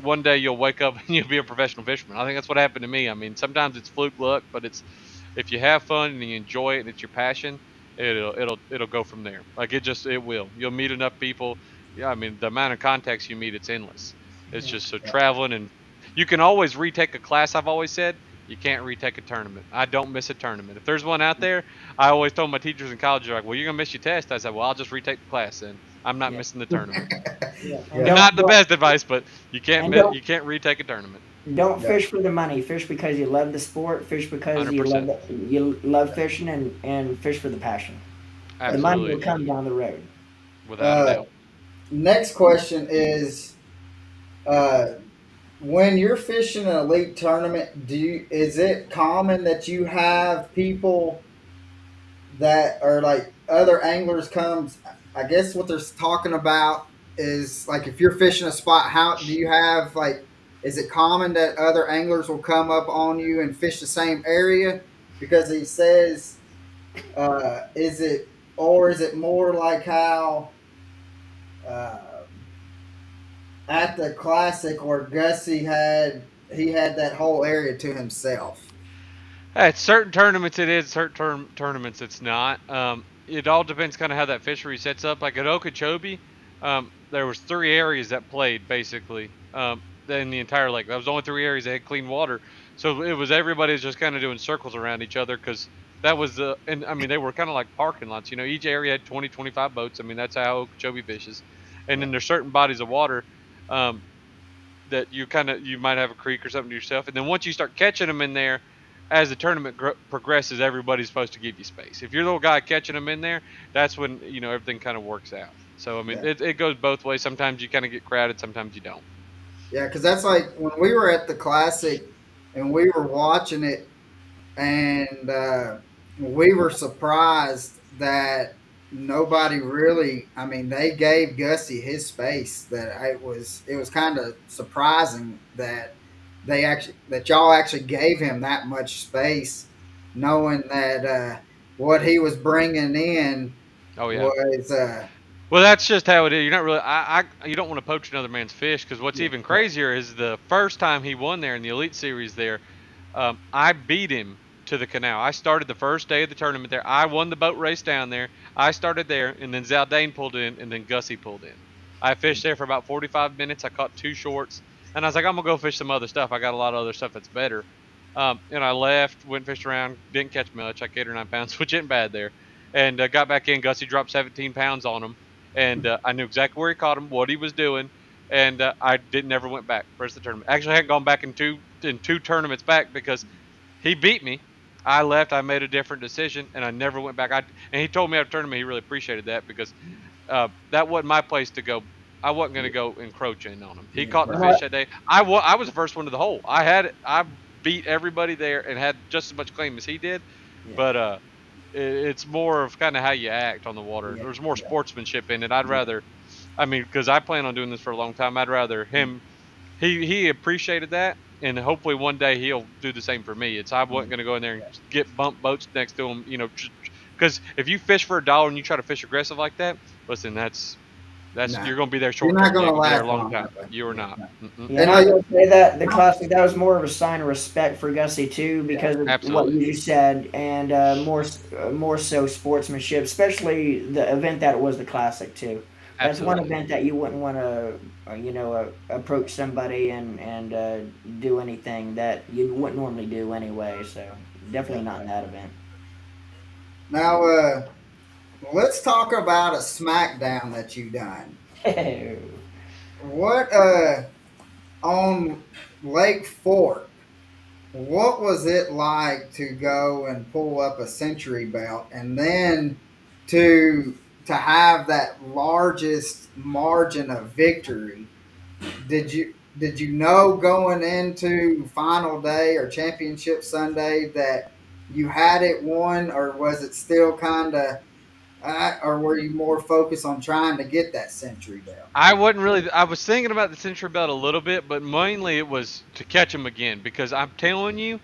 one day you'll wake up and you'll be a professional fisherman. I think that's what happened to me. I mean, sometimes it's fluke luck, but it's if you have fun and you enjoy it and it's your passion, it'll go from there. Like it will. You'll meet enough people. Yeah, I mean, the amount of contacts you meet, it's endless. It's just so Yeah. traveling, and you can always retake a class. I've always said you can't retake a tournament. I don't miss a tournament. If there's one out there, I always told my teachers in college, they're like, "Well, you're gonna miss your test." I said, "Well, I'll just retake the class then. I'm not Yeah, missing the tournament." yeah, and And Yeah. not the best advice, but you can't and don't you can't retake a tournament. don't Yeah. fish for the money. Fish because you love the sport. Fish because 100%. you love fishing, and fish for the passion. The money will Absolutely, come down the road. without a Uh, doubt. Next question is, uh, when you're fishing an elite tournament, is it common that you have people that are like other anglers comes? I guess what they're talking about is like if you're fishing a spot, how do you have like? Is it common that other anglers will come up on you and fish the same area? Because he says, is it or is it more like how uh, at the classic where Gussie had that whole area to himself? At certain tournaments it is, certain tournaments it's not. It all depends kind of how that fishery sets up. Like at Okeechobee, there was 3 areas that played basically in the entire lake. That was the only 3 areas that had clean water. So it was everybody was just kind of doing circles around each other because that was the and I mean they were kind of like parking lots. Each area had 20, 25 boats. I mean that's how Okeechobee fishes. And Yeah, then there's certain bodies of water um, that you might have a creek or something to yourself, and then once you start catching them in there, as the tournament progresses, everybody's supposed to give you space. If you're the little guy catching them in there, that's when everything kind of works out. So I mean, yeah, it goes both ways. Sometimes you kind of get crowded, sometimes you don't. yeah. Because that's like when we were at the classic and we were watching it, and we were surprised that nobody really. I mean, they gave Gussie his space. That it was kind of surprising that y'all actually gave him that much space, knowing that what he was bringing in Oh yeah. was Well, that's just how it is. You're not really. You don't want to poach another man's fish because what's Yeah, even yeah, crazier is the first time he won there in the Elite Series. There, I beat him to the canal. I started the first day of the tournament there. I won the boat race down there. I started there, and then Zaldane pulled in, and then Gussie pulled in. I fished there for about 45 minutes. I caught 2 shorts, and I was like, I'm gonna go fish some other stuff. I got a lot of other stuff that's better. And I left, went and fished around, didn't catch much. I caught 8 or 9 pounds, which ain't bad there. And got back in. Gussie dropped 17 pounds on him, and I knew exactly where he caught him, what he was doing, and I didn't never went back for the rest of the tournament. Actually, I hadn't gone back in two tournaments back because he beat me. I left. I made a different decision, and I never went back. And he told me after the tournament he really appreciated that because that wasn't my place to go. I wasn't going to go encroach in on him. He caught the right. fish that day. I was the first one to the hole. I beat everybody there and had just as much claim as he did. yeah, But it's more of kind of how you act on the water. yeah, There's more yeah, sportsmanship in it. I'd yeah. rather, I mean, because I plan on doing this for a long time. I'd rather him. He appreciated that, and hopefully one day he'll do the same for me. I wasn't going to go in there and get bump boats next to him, because if you fish for $1 and you try to fish aggressive like that, listen, that's Nah, you're going to be there you're short not term. You going to ain't gonna be there a last long long time. that way. You are Yeah, not. no. Mm-mm. Yeah, And and I, I will say that the classic that was more of a sign of respect for Gussie too, yeah, because of what Absolutely. you just said, and more so sportsmanship, especially the event that it was the classic too. That's one Absolutely. event that you wouldn't want to, approach somebody and do anything that you wouldn't normally do anyway. So Yeah. definitely not in that event. Now, let's talk about a SmackDown that you done. What on Lake Fork? What was it like to go and pull up a century belt and then to have that largest margin of victory? Did you know going into final day or championship Sunday that you had it won, or was it still kind of, or were you more focused on trying to get that century belt? I wasn't really. I was thinking about the Century Belt a little bit, but mainly it was to catch him again because I'm telling you,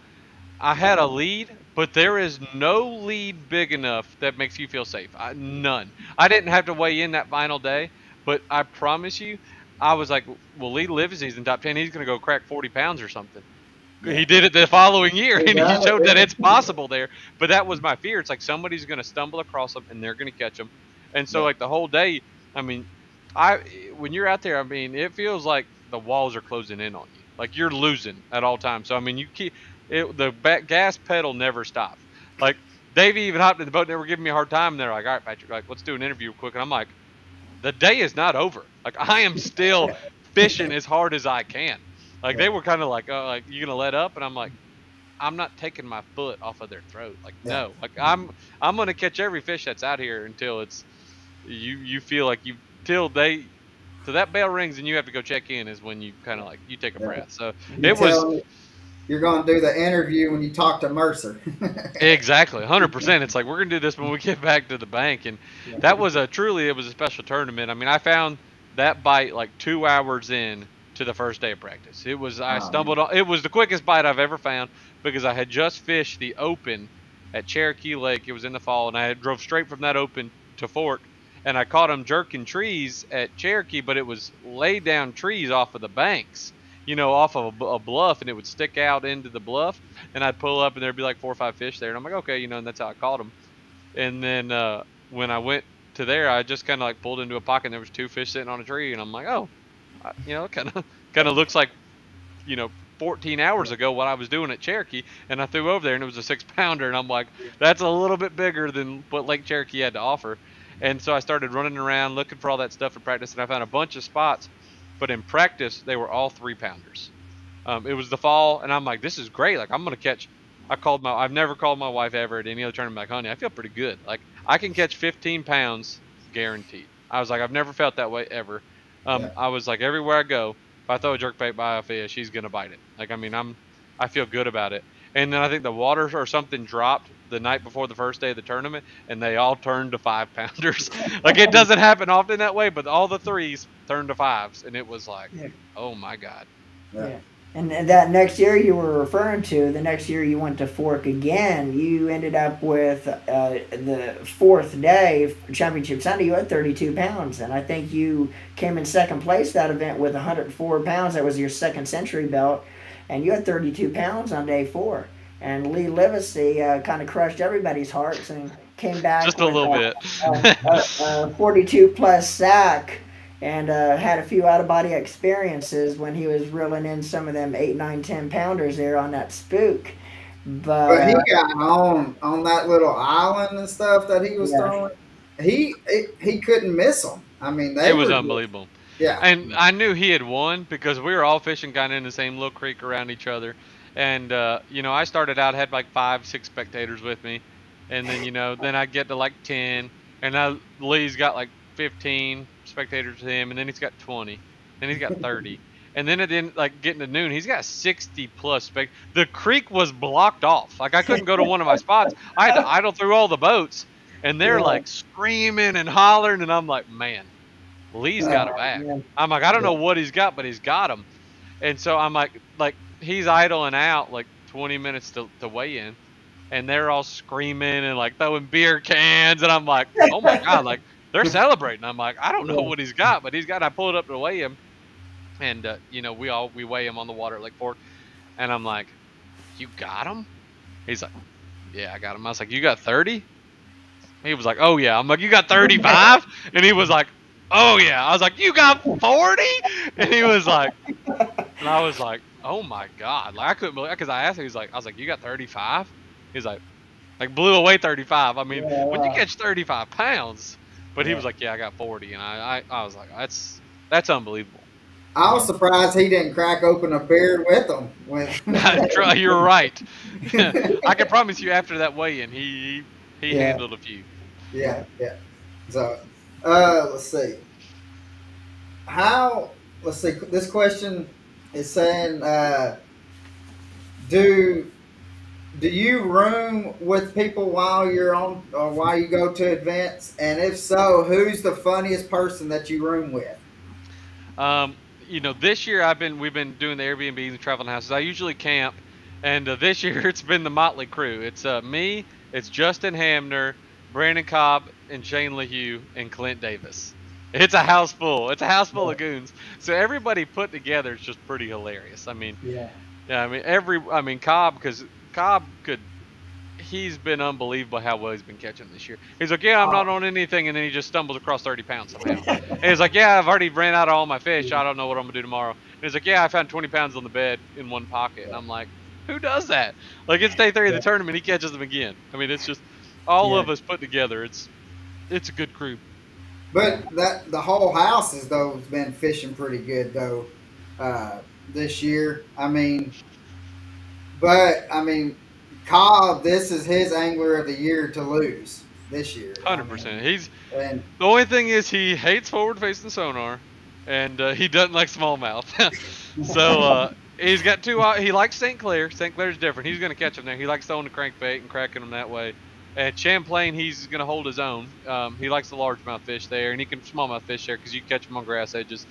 I had a lead, but there is no lead big enough that makes you feel safe. None. I didn't have to weigh in that final day, but I promise you, I was like, "Well, Lee lives. He's in top 10. He's going to go crack 40 pounds or something." Yeah, He did it the following year, he and he done showed that it. it's possible there. But that was my fear. It's like somebody's going to stumble across them, and they're going to catch them. And so, Yeah, like the whole day, I mean, I when you're out there, I mean, it feels like the walls are closing in on you. Like you're losing at all times. So I mean, you keep gas pedal never stops. Like Davey even hopped in the boat, and they were giving me a hard time. And they're like, "All right, Patrick, like let's do an interview quick." And I'm like, "The day is not over. Like I am still fishing as hard as I can." Like yeah, they were kind of like, "Oh, like you gonna let up?" And I'm like, I'm not taking my foot off of their throat. Like yeah, no, like I'm gonna catch every fish that's out here until it's you feel like you till they so that bell rings and you have to go check in is when you kind of like you take a yeah. breath. So You it was tell me you're going to do the interview when you talk to Mercer. exactly 100%. It's like we're gonna do this when we get back to the bank, and Yeah. that was a truly it was a special tournament. I mean, I found that bite like 2 hours in to the first day of practice. It was I Oh, stumbled on it was the quickest bite I've ever found because I had just fished the open at Cherokee Lake. It was in the fall, and I had drove straight from that open to Fork, and I caught them jerking trees at Cherokee, but it was laid down trees off of the banks. Off of a bluff, and it would stick out into the bluff, and I'd pull up and there'd be like 4 or 5 fish there, and I'm like, okay, and that's how I caught them. And then when I went to there, I just kind of like pulled into a pocket, and there was 2 fish sitting on a tree, and I'm like, oh, kind of looks like 14 hours ago what I was doing at Cherokee, and I threw over there, and it was a 6 pounder, and I'm like, that's a little bit bigger than what Lake Cherokee had to offer. And so I started running around looking for all that stuff in practice, and I found a bunch of spots, but in practice they were all 3 pounders. It was the fall, and I'm like, this is great. Like I'm gonna catch. I've never called my wife ever at any other tournament. Like, honey, I feel pretty good. Like I can catch 15 pounds guaranteed. I was like, I've never felt that way ever. yeah, I was like, everywhere I go, if I throw a jerkbait by a fish, he's gonna bite it. Like I mean, I feel good about it. And then I think the water or something dropped the night before the first day of the tournament, and they all turned to 5 pounders. Like it doesn't happen often that way, but all the threes turned to fives, and it was like, Yeah. oh my god. yeah. Yeah. And that next year you were referring to, the next year you went to Fork again, you ended up with the fourth day, Championship Sunday, you had 32 pounds. And I think you came in second place that event with 104 pounds. That was your second century belt. And you had 32 pounds on day four. And Lee Livesey kind of crushed everybody's hearts and came back Just a with little bit. a 42 plus sack and had a few out of body experiences when he was reeling in some of them 8, 9, 10 pounders there on that spook. But But he got on that little island and stuff that he was yeah, throwing. He couldn't miss them. I mean, It they was were just, unbelievable. yeah, And I knew he had won because we were all fishing kind of in the same little creek around each other. And, I started out, had like 5, 6 spectators with me. And then, then I get to like 10. And now Lee's got like 15 spectators with him. And then he's got 20. Then he's got 30. And then at the end, like getting to noon, he's got 60 plus The creek was blocked off. Like I couldn't go to one of my spots. I had to idle through all the boats. And they're yeah, like screaming and hollering. And I'm like, man, Lee's got a uh, bag. yeah, I'm like, I don't yeah, know what he's got, but he's got them. And so I'm like he's idling out like 20 minutes to weigh in, and they're all screaming and like throwing beer cans, and I'm like, oh my god, like they're celebrating. I'm like, I don't know yeah. what he's got, but he's got. I pulled up to weigh him, and we weigh him on the water at Lake Fork, and I'm like, you got him? He's like, yeah, I got him. I was like, you got 30? He was like, oh yeah. I'm like, you got 35? And he was like, Oh yeah. I was like, you got 40? And he was like, and I was like, oh my god. Like I couldn't believe because I asked him. He's like, I was like, you got 35? He's like blew away 35. I Yeah, mean, when you wow. catch 35 pounds, but he Yeah, was like, yeah, I got 40, and I was like, that's unbelievable. I was yeah, surprised he didn't crack open a beer with them. You're right. I can promise you, after that weigh-in, he yeah, handled a few. Yeah, yeah. So, let's see. How? Let's see. This question is saying, do do you room with people while you're on or while you go to events? And if so, who's the funniest person that you room with? This year we've been doing the Airbnbs and traveling houses. I usually camp, and this year it's been the motley crew. It's me, it's Justin Hamner, Brandon Cobb, and Shane LaHue and Clint Davis. It's a house full. It's a house full of goons. So everybody put together is just pretty hilarious. I mean, yeah, yeah, I mean Cobb, because Cobb could he's been unbelievable how well he's been catching this year. He's like, yeah, I'm not Oh, on anything, and then he just stumbles across 30 pounds somehow. And he's like, yeah, I've already ran out of all my fish. yeah, I don't know what I'm gonna do tomorrow. And he's like, yeah, I found 20 pounds on the bed in one pocket. And I'm like, who does that? Like it's day 3 of the yeah, tournament, he catches them again. I mean, it's just all yeah. of us put together. It's a good crew. but that the whole house is though has been fishing pretty good though this year. I mean, Cobb, this is his angler of the year to lose this year. 100%. He's And The only thing is he hates forward facing sonar, and he doesn't like smallmouth. So he's got two. He likes St. Clair. St. Clair's different. He's going to catch them there. He likes throwing the crankbait and cracking them that way. At Champlain, he's going to hold his own. He likes the largemouth fish there, and he can smallmouth fish there because you catch them on grass edges.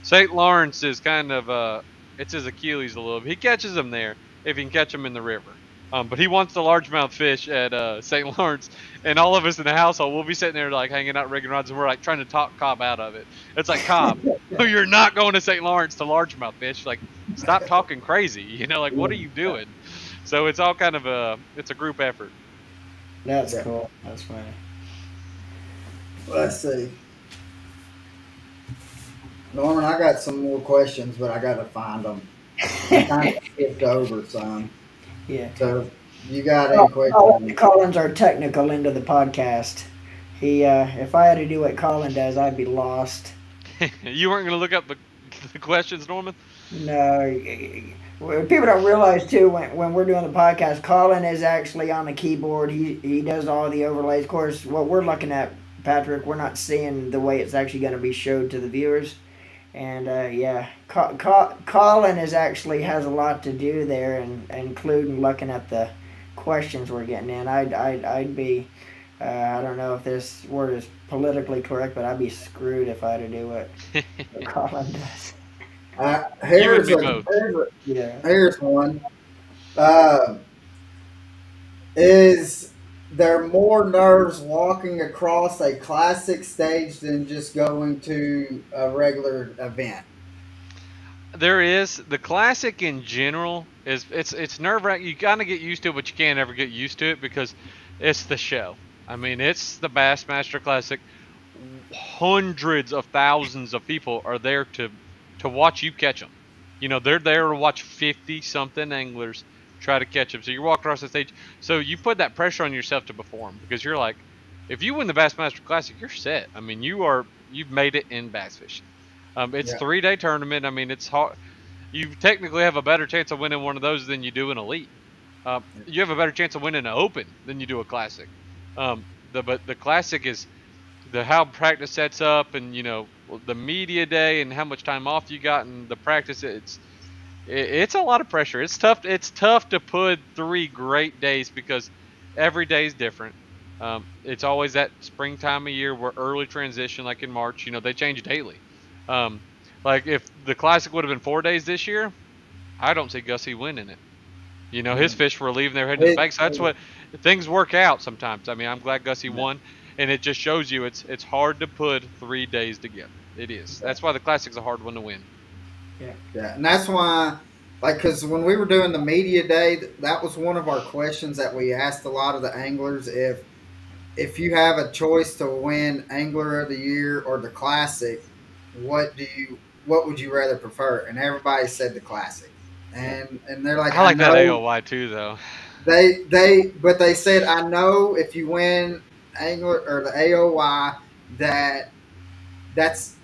St. Lawrence is kind of it's his Achilles a little bit. He catches them there if he can catch them in the river. But he wants the largemouth fish at St. Lawrence, and all of us in the household will be sitting there like hanging out rigging rods, and we're like trying to talk Cobb out of it. It's like, Cobb, you're not going to St. Lawrence to largemouth fish. Like, stop talking crazy. Like, what are you doing? So it's all kind of it's a group effort. That's yeah, cool. That's funny. let's see. Norman, I got some more questions, but I got to find them. I kind of skipped over some. Yeah. So, you got any Oh, questions? Colin's our technical end of the podcast. If I had to do what Colin does, I'd be lost. You weren't going to look up the questions, Norman? No, people don't realize too when we're doing the podcast, Colin is actually on the keyboard. He does all the overlays. Of course, what we're looking at, Patrick, we're not seeing the way it's actually going to be showed to the viewers. And yeah, Colin is actually has a lot to do there, and including looking at the questions we're getting in. I'd be I don't know if this word is politically correct, but I'd be screwed if I had to do what Colin does. Uh, You and here's me a both. here's, a, Yeah. here's one. Uh, is there more nerves walking across a classic stage than just going to a regular event? There is the classic in general is it's nerve wracking. You kind of get used to it, but you can't ever get used to it because it's the show. I mean, it's the Bassmaster Classic. Hundreds of thousands of people are there to watch you catch them. They're there to watch 50 something anglers try to catch them. So you walk across the stage. So you put that pressure on yourself to perform because you're like, if you win the Bassmaster Classic, you're set. I mean, you've made it in bass fishing. It's Yeah, 3 day tournament. I mean, it's hard. You technically have a better chance of winning one of those than you do an elite. You have a better chance of winning an open than you do a classic. But the classic is the how practice sets up, and the media day and how much time off you got and the practice. It's a lot of pressure. It's tough. It's tough to put 3 great days because every day is different. It's always that springtime of year where early transition, like in March, they change daily. Um, like if the classic would have been 4 days this year, I don't see Gussie winning it. His yeah. fish were leaving their head to the It, bank. So that's what things work out sometimes. I mean, I'm glad Gussie won, and it just shows you it's hard to put 3 days together. It is. That's why the classic's a hard one to win. Yeah. yeah, and that's why, like, because when we were doing the media day, that was one of our questions that we asked a lot of the anglers if you have a choice to win Angler of the Year or the Classic, what would you rather prefer? And everybody said the Classic, Yep. and they're like, I I like that know AOY too, though. but they said I know if you win Angler or the AOY that that's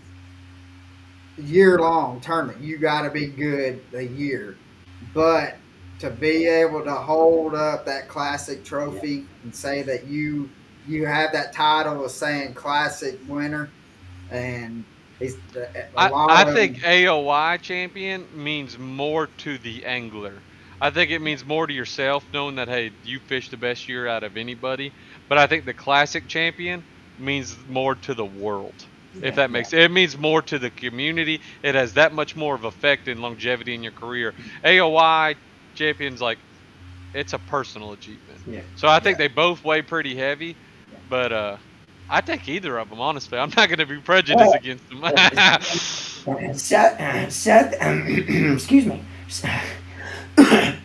year long tournament. You got to be good a year, but to be able to hold up that classic Yep. trophy and say that you have that title of saying classic winner, and he's a lot I of think them. AOY champion means more to the angler. I think it means more to yourself, knowing that hey, you fished the best year out of anybody. But I think the classic champion means more to the world. If Yeah. that makes it means more to the community. It has that much more of effect and longevity in your career. AOY champions like it's a personal achievement. Yeah. So I think Yeah, they both weigh pretty heavy, but I take either of them honestly. I'm not going to be prejudiced against them. Seth, excuse me.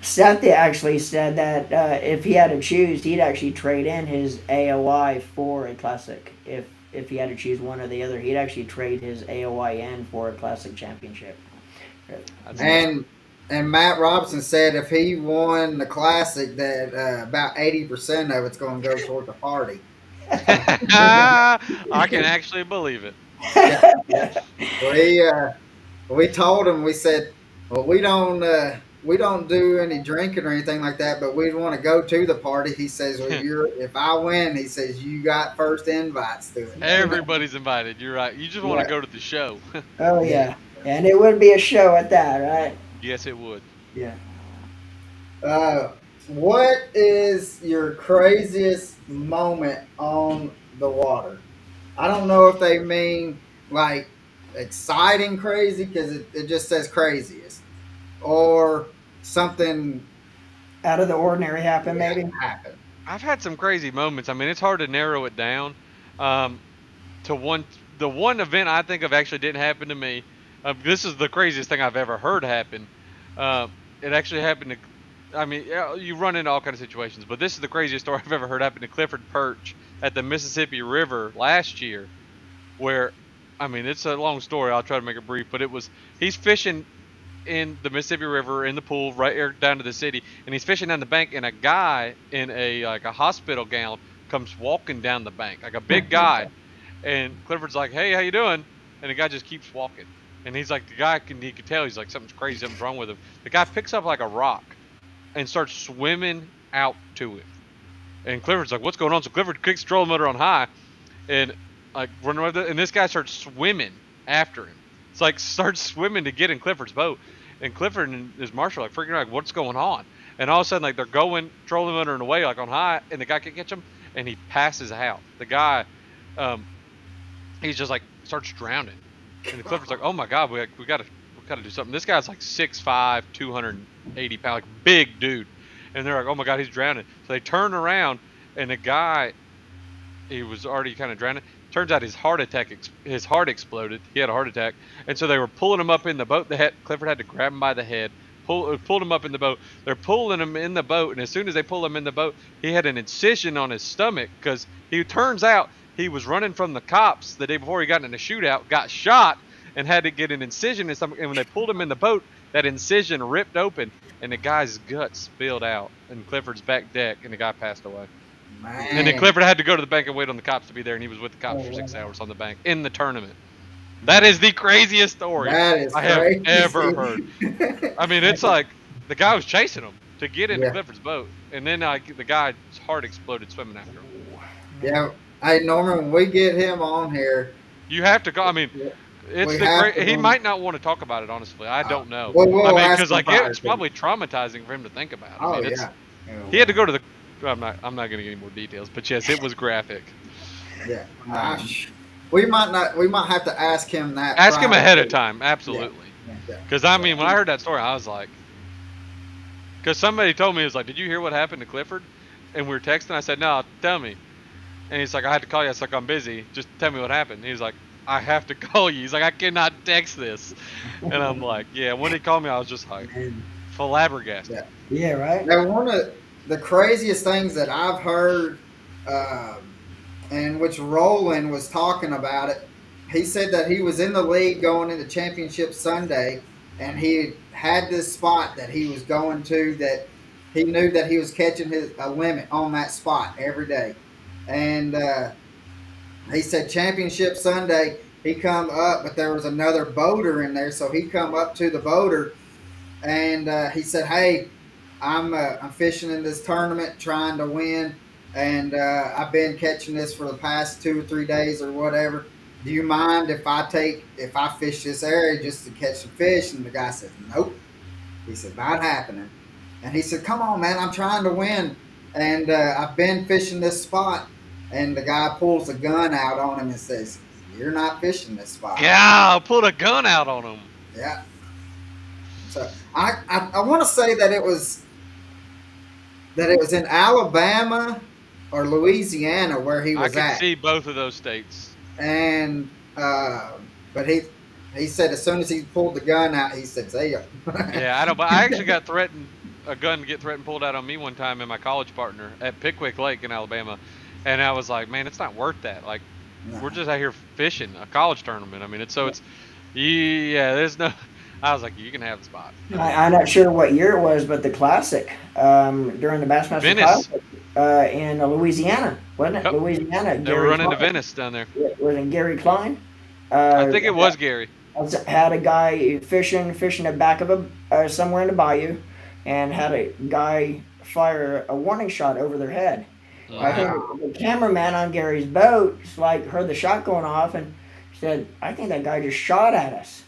Seth actually said that if he had to choose, he'd actually trade in his AOI for a classic. If he had to choose one or the other, he'd actually trade his AOI in for a classic championship. That's That's awesome. and and Matt Robinson said if he won the classic, that about 80% of it's going to go toward the party. I can actually believe it. Yeah, yeah. We we told him, we said, well, we don't do any drinking or anything like that, but we want to go to the party. He says, well, you're if I win, he says you got first invites to it. Everybody's invited. You're right. You just want to Yeah, go to the show. oh yeah. yeah, and it would be a show at that, right? Yes, it would. Yeah. What is your craziest moment on the water? I don't know if they mean like exciting crazy because it just says craziest or something, Out of the ordinary happen, yeah, maybe. happened. I've had some crazy moments. I mean, it's hard to narrow it down. Um, to one, the one event I think of actually didn't happen to me. This is the craziest thing I've ever heard happen. Uh, it actually happened to. I mean, yeah, you run into all kinds of situations, but this is the craziest story I've ever heard happen to Clifford Perch at the Mississippi River last year. Where, I mean, it's a long story. I'll try to make it brief, but it was he's fishing in the Mississippi River in the pool right here down to the city, and he's fishing down the bank, and a guy in a like a hospital gown comes walking down the bank, like a big guy, and Clifford's like, "Hey, how you doing?" And the guy just keeps walking, and he's like, the guy can he could tell he's like something's crazy, something's wrong with him. The guy picks up like a rock and starts swimming out to him, and Clifford's like, "What's going on?" So Clifford kicks the trolling motor on high, and like running with it, and this guy starts swimming after him. It's like starts swimming to get in Clifford's boat, and Clifford and his marshal are like freaking out, like, what's going on? And all of a sudden, like they're going trolling motor and away like on high, and the guy can catch him, and he passes out. The guy, um, he's just like starts drowning, and the Clifford's like, oh my god, we gotta do something. This guy's like 6'5", 280 pounds, like big dude, and they're like, oh my god, he's drowning. So they turn around, and the guy he was already kind of drowning. Turns out his heart exploded. He had a heart attack, and so they were pulling him up in the boat. Clifford had to grab him by the head, pulled him up in the boat. They're pulling him in the boat, and as soon as they pull him in the boat, he had an incision on his stomach because he turns out he was running from the cops the day before he got in a shootout, got shot, and had to get an incision in his stomach. And when they pulled him in the boat, that incision ripped open, and the guy's guts spilled out in Clifford's back deck, and the guy passed away. And then Man, Clifford had to go to the bank and wait on the cops to be there, and he was with the Oh, cops for wow. 6 hours on the bank in the tournament. That is the craziest story that is I have ever crazy. heard. I mean, it's like the guy was chasing him to get into Yeah, Clifford's boat, and then the guy's heart exploded swimming after him. yeah. Hey Norman, when we get him on here, You have to go. I mean, it's we the have great. to. He might not want to talk about it. Honestly, I don't know. I We'll mean, ask because him like prior it's to. probably traumatizing for him to think about. I Oh mean, it's yeah, he had to go to the. I'm not going to get any more details, but yes, it was graphic. yeah. Um, We might not. We might have to ask him that Ask him prior ahead of to. time. Yeah, Absolutely. yeah. yeah, Because I yeah. mean, when I heard that story, I was like, because somebody told me, it was like, did you hear what happened to Clifford? And we were texting. I said, no, tell me. And he's like, I had to call you. I was like, I'm busy. Just tell me what happened. He was like, I have to call you. He's like, I cannot text this. And I'm like, yeah. When he called me, I was just like And, Yeah. flabbergasted. yeah, right. Now, one of the craziest things that I've heard. Um, and which Roland was talking about it. He said that he was in the league going into championship Sunday, and he had this spot that he was going to that he knew that he was catching his a limit on that spot every day, and he said championship Sunday he come up, but there was another boater in there, so he come up to the boater and he said, "Hey, I'm fishing in this tournament, trying to win, and I've been catching this for the past 2 or 3 days or whatever. Do you mind if I fish this area just to catch some fish?" And the guy said, "Nope." He said, "Not happening." And he said, "Come on, man, I'm trying to win, and I've been fishing this spot." And the guy pulls a gun out on him and says, "You're not fishing this spot." Yeah, pulled a gun out on him. Yeah. So I want to say that it was in Alabama or Louisiana where he I was could at, see both of those states. and but he said as soon as he pulled the gun out, he said, "See ya." Yeah, I know, but I actually got threatened, a gun get threatened pulled out on me one time and my college partner at Pickwick Lake in Alabama, and I was like, man, it's not worth that. Like, we're No. just out here fishing a college tournament. I mean, yeah, there's no. I was like, you can have the spot. I mean, I'm not sure what year it was, but the Classic during the Bassmaster Venice. Classic in Louisiana, wasn't it? Yep, Louisiana. they were Gary running to Klein Venice down there. was it Gary Klein? I Uh, think it was Gary. had a guy fishing the back of a somewhere in the bayou, and had a guy fire a warning shot over their head. I think Wow. the cameraman on Gary's boat heard the shot going off and said, "I think that guy just shot at us."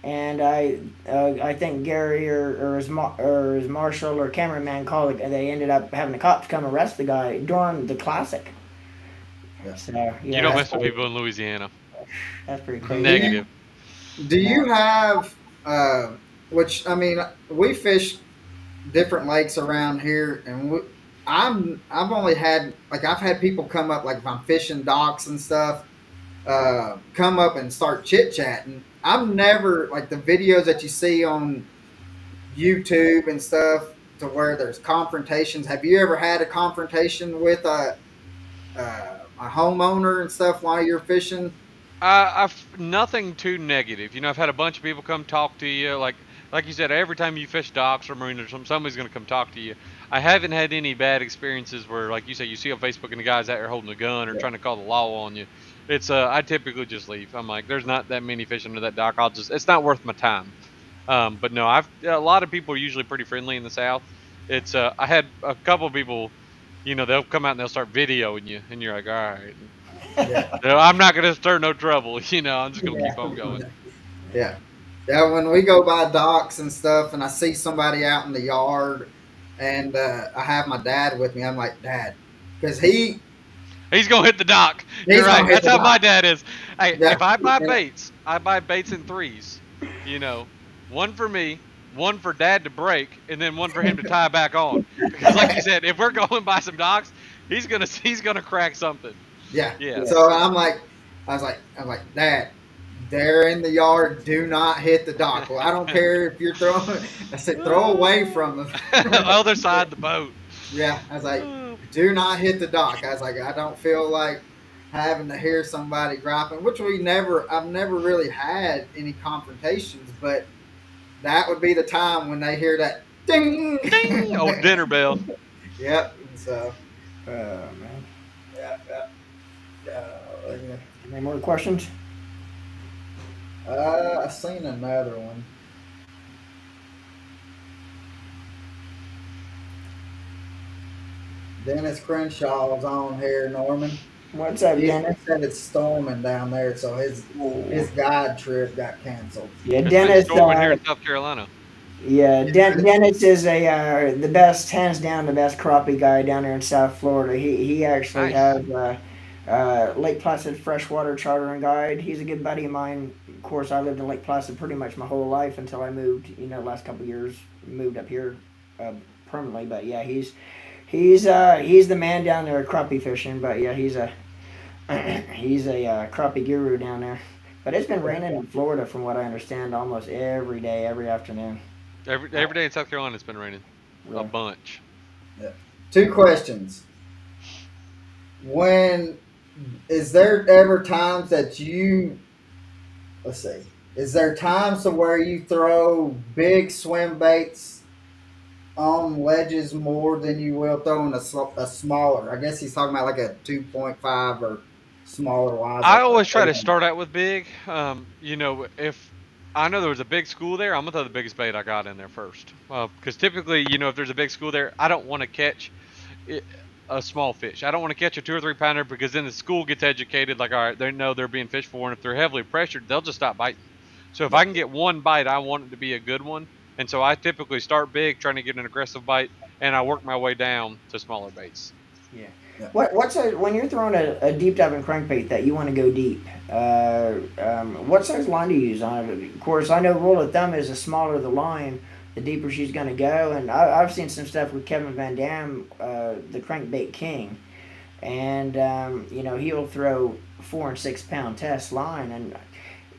And I think Gary or his marshal or cameraman called it. They ended up having the cops come arrest the guy during the Classic. Yeah. So You yeah, don't mess with people in Louisiana. that's pretty Do crazy. you Negative. do Yeah. you have which I mean we fish different lakes around here, and I've only had like I've had people come up like if I'm fishing docks and stuff, come up and start chit chatting. I've never like the videos that you see on YouTube and stuff to where there's confrontations. Have you ever had a confrontation with a homeowner and stuff while you're fishing? I've nothing too negative. You know, I've had a bunch of people come talk to you. Like you said, every time you fish docks or marina or something, somebody's going to come talk to you. I haven't had any bad experiences where, like you say, you see on Facebook and the guy's out there holding a gun or Yeah. trying to call the law on you. I typically just leave. I'm like, there's not that many fish under that dock. It's not worth my time. But no, a lot of people are usually pretty friendly in the South. I had a couple of people, they'll come out and they'll start videoing you, and you're like, all right. Yeah, No, I'm not going to stir no trouble. I'm just going to Yeah. keep on going. yeah, yeah. When we go by docks and stuff, and I see somebody out in the yard, and I have my dad with me, I'm like, "Dad," because He's going to hit the dock. You're he's right. gonna hit That's the how dock. my dad is. Hey, Yeah, if I buy baits in threes. You know, one for me, one for dad to break, and then one for him to tie back on. Because, like you said, if we're going by some docks, he's gonna crack something. yeah. Yes. So I'm like, "Dad, they're in the yard. Do not hit the dock." Well, I don't care if you're throwing. I said, throw away from them. Other side of the boat. Yeah, I was like, "Do not hit the dock." I was like, I don't feel like having to hear somebody griping, which I've never really had any confrontations, but that would be the time when they hear that ding. Ding! Old dinner bell. Yep. And so, Oh man. yeah, yeah. Any more questions? I seen another one. Dennis Crenshaw's on here, Norman. What's up, He Dennis? said it's storming down there, so his guide trip got canceled. Yeah, It's been Dennis. storming here in South Carolina. Yeah, Dennis is the best, hands down, the best crappie guy down there in South Florida. He actually Nice. has Lake Placid freshwater charter and guide. He's a good buddy of mine. Of course, I lived in Lake Placid pretty much my whole life until I moved. Last couple of years moved up here permanently. But yeah, he's the man down there crappie fishing. But yeah, he's a he's a crappie guru down there. But it's been raining in Florida, from what I understand, almost every day, every afternoon. Every day in South Carolina it's been raining a Really. bunch. Yeah. Two questions. when is there ever times that you let's see, is there times to where you throw big swim baits on ledges more than you will throwing a smaller? I guess he's talking about like a 2.5 or smaller wise I a always try bait. to start out with big. If I know there was a big school there, I'm gonna throw the biggest bait I got in there first. Because typically, if there's a big school there, I don't want to catch i- a small fish. I don't want to catch a 2 or 3 pounder because then the school gets educated. Like, all right, they know they're being fished for, and if they're heavily pressured, they'll just stop biting. So if Yeah, I can get one bite, I want it to be a good one. And so I typically start big, trying to get an aggressive bite, and I work my way down to smaller baits. Yeah. yeah, What's when you're throwing a deep diving crankbait that you want to go deep? What size line do you use on it? Of course, I know rule of thumb is the smaller the line, the deeper she's going to go. And I've seen some stuff with Kevin Van Dam, the crankbait king, and he'll throw 4 and 6 pound test line, and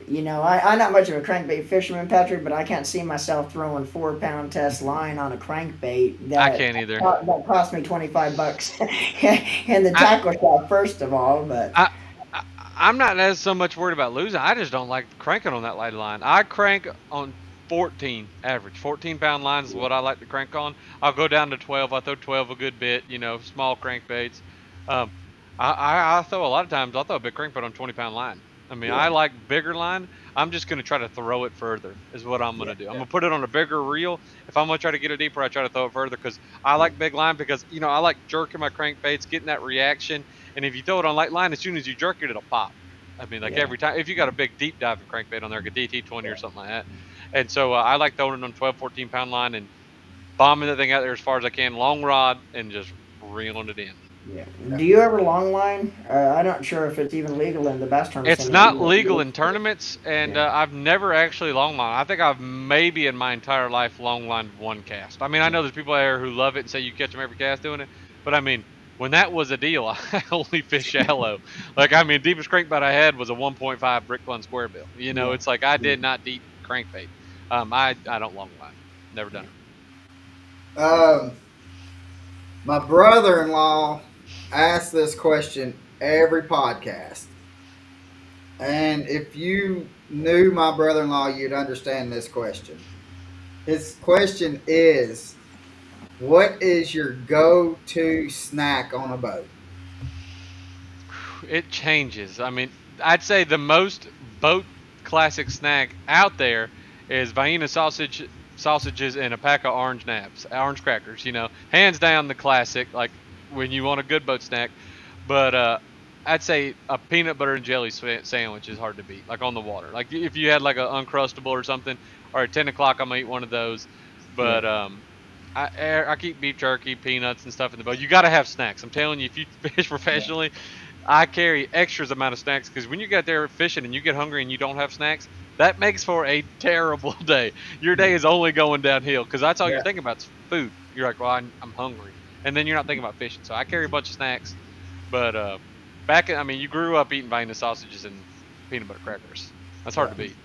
I'm not much of a crankbait fisherman, Patrick, but I can't see myself throwing 4 pound test line on a crankbait I that can't either. that cost me $25 in the I, tackle shop first of all. But I, I I'm not as so much worried about losing. I just don't like cranking on that light line. I crank on 14 average. 14-pound lines is what I like to crank on. I'll go down to 12. I throw 12 a good bit. Small crankbaits. Um, I throw a lot of times. I'll throw a big crankbait on 20-pound line. I mean, I yeah, like bigger line. I'm just going to try to throw it further. Is what I'm going yeah, to do. I'm going to put it on a bigger reel. If I'm going to try to get it deeper, I try to throw it further because I like big line because I like jerking my crankbaits, getting that reaction, and if you throw it on light line, as soon as you jerk it, it'll pop. I mean, like yeah, every time, if you got a big deep diving crankbait on there, like a DT20 or something like that. And so I like throwing it on 12, 14-pound line and bombing the thing out there as far as I can, long rod, and just reeling it in. yeah. yeah. Do you ever long line? I'm not sure if it's even legal in the bass tournaments It's anymore. not legal in tournaments, and Yeah, I've never actually long lined. I think I've maybe in my entire life long lined one cast. I mean, I know there's people out there who love it and say you catch them every cast doing it, but I mean, when that was a deal, I only fish shallow. Like, I mean, deepest crankbait I had was a 1.5 brick bun square bill. yeah, It's like I yeah. did not deep crankbait. I don't long line. Never done Yeah. it. Um, my brother-in-law asks this question every podcast, and if you knew my brother-in-law, you'd understand this question. His question is, "What is your go-to snack on a boat?" It changes. I mean, I'd say the most boat classic snack out there is Vienna sausages and a pack of orange nabs, orange crackers. Hands down the classic. Like when you want a good boat snack, but I'd say a peanut butter and jelly sandwich is hard to beat. Like on the water. Like if you had like an uncrustable or something, or at 10 o'clock, I'm gonna eat one of those. Yeah. But I keep beef jerky, peanuts, and stuff in the boat. You got to have snacks. I'm telling you, if you fish Yeah. professionally, I carry extras amount of snacks because when you get there fishing and you get hungry and you don't have snacks, that makes for a terrible day. Your day is only going downhill because that's all you're Yeah, thinking about is food. You're like, well, I'm hungry, and then you're not thinking about fishing. So I carry a bunch of snacks, but I mean, you grew up eating Vienna sausages and peanut butter crackers. That's hard yeah. to beat.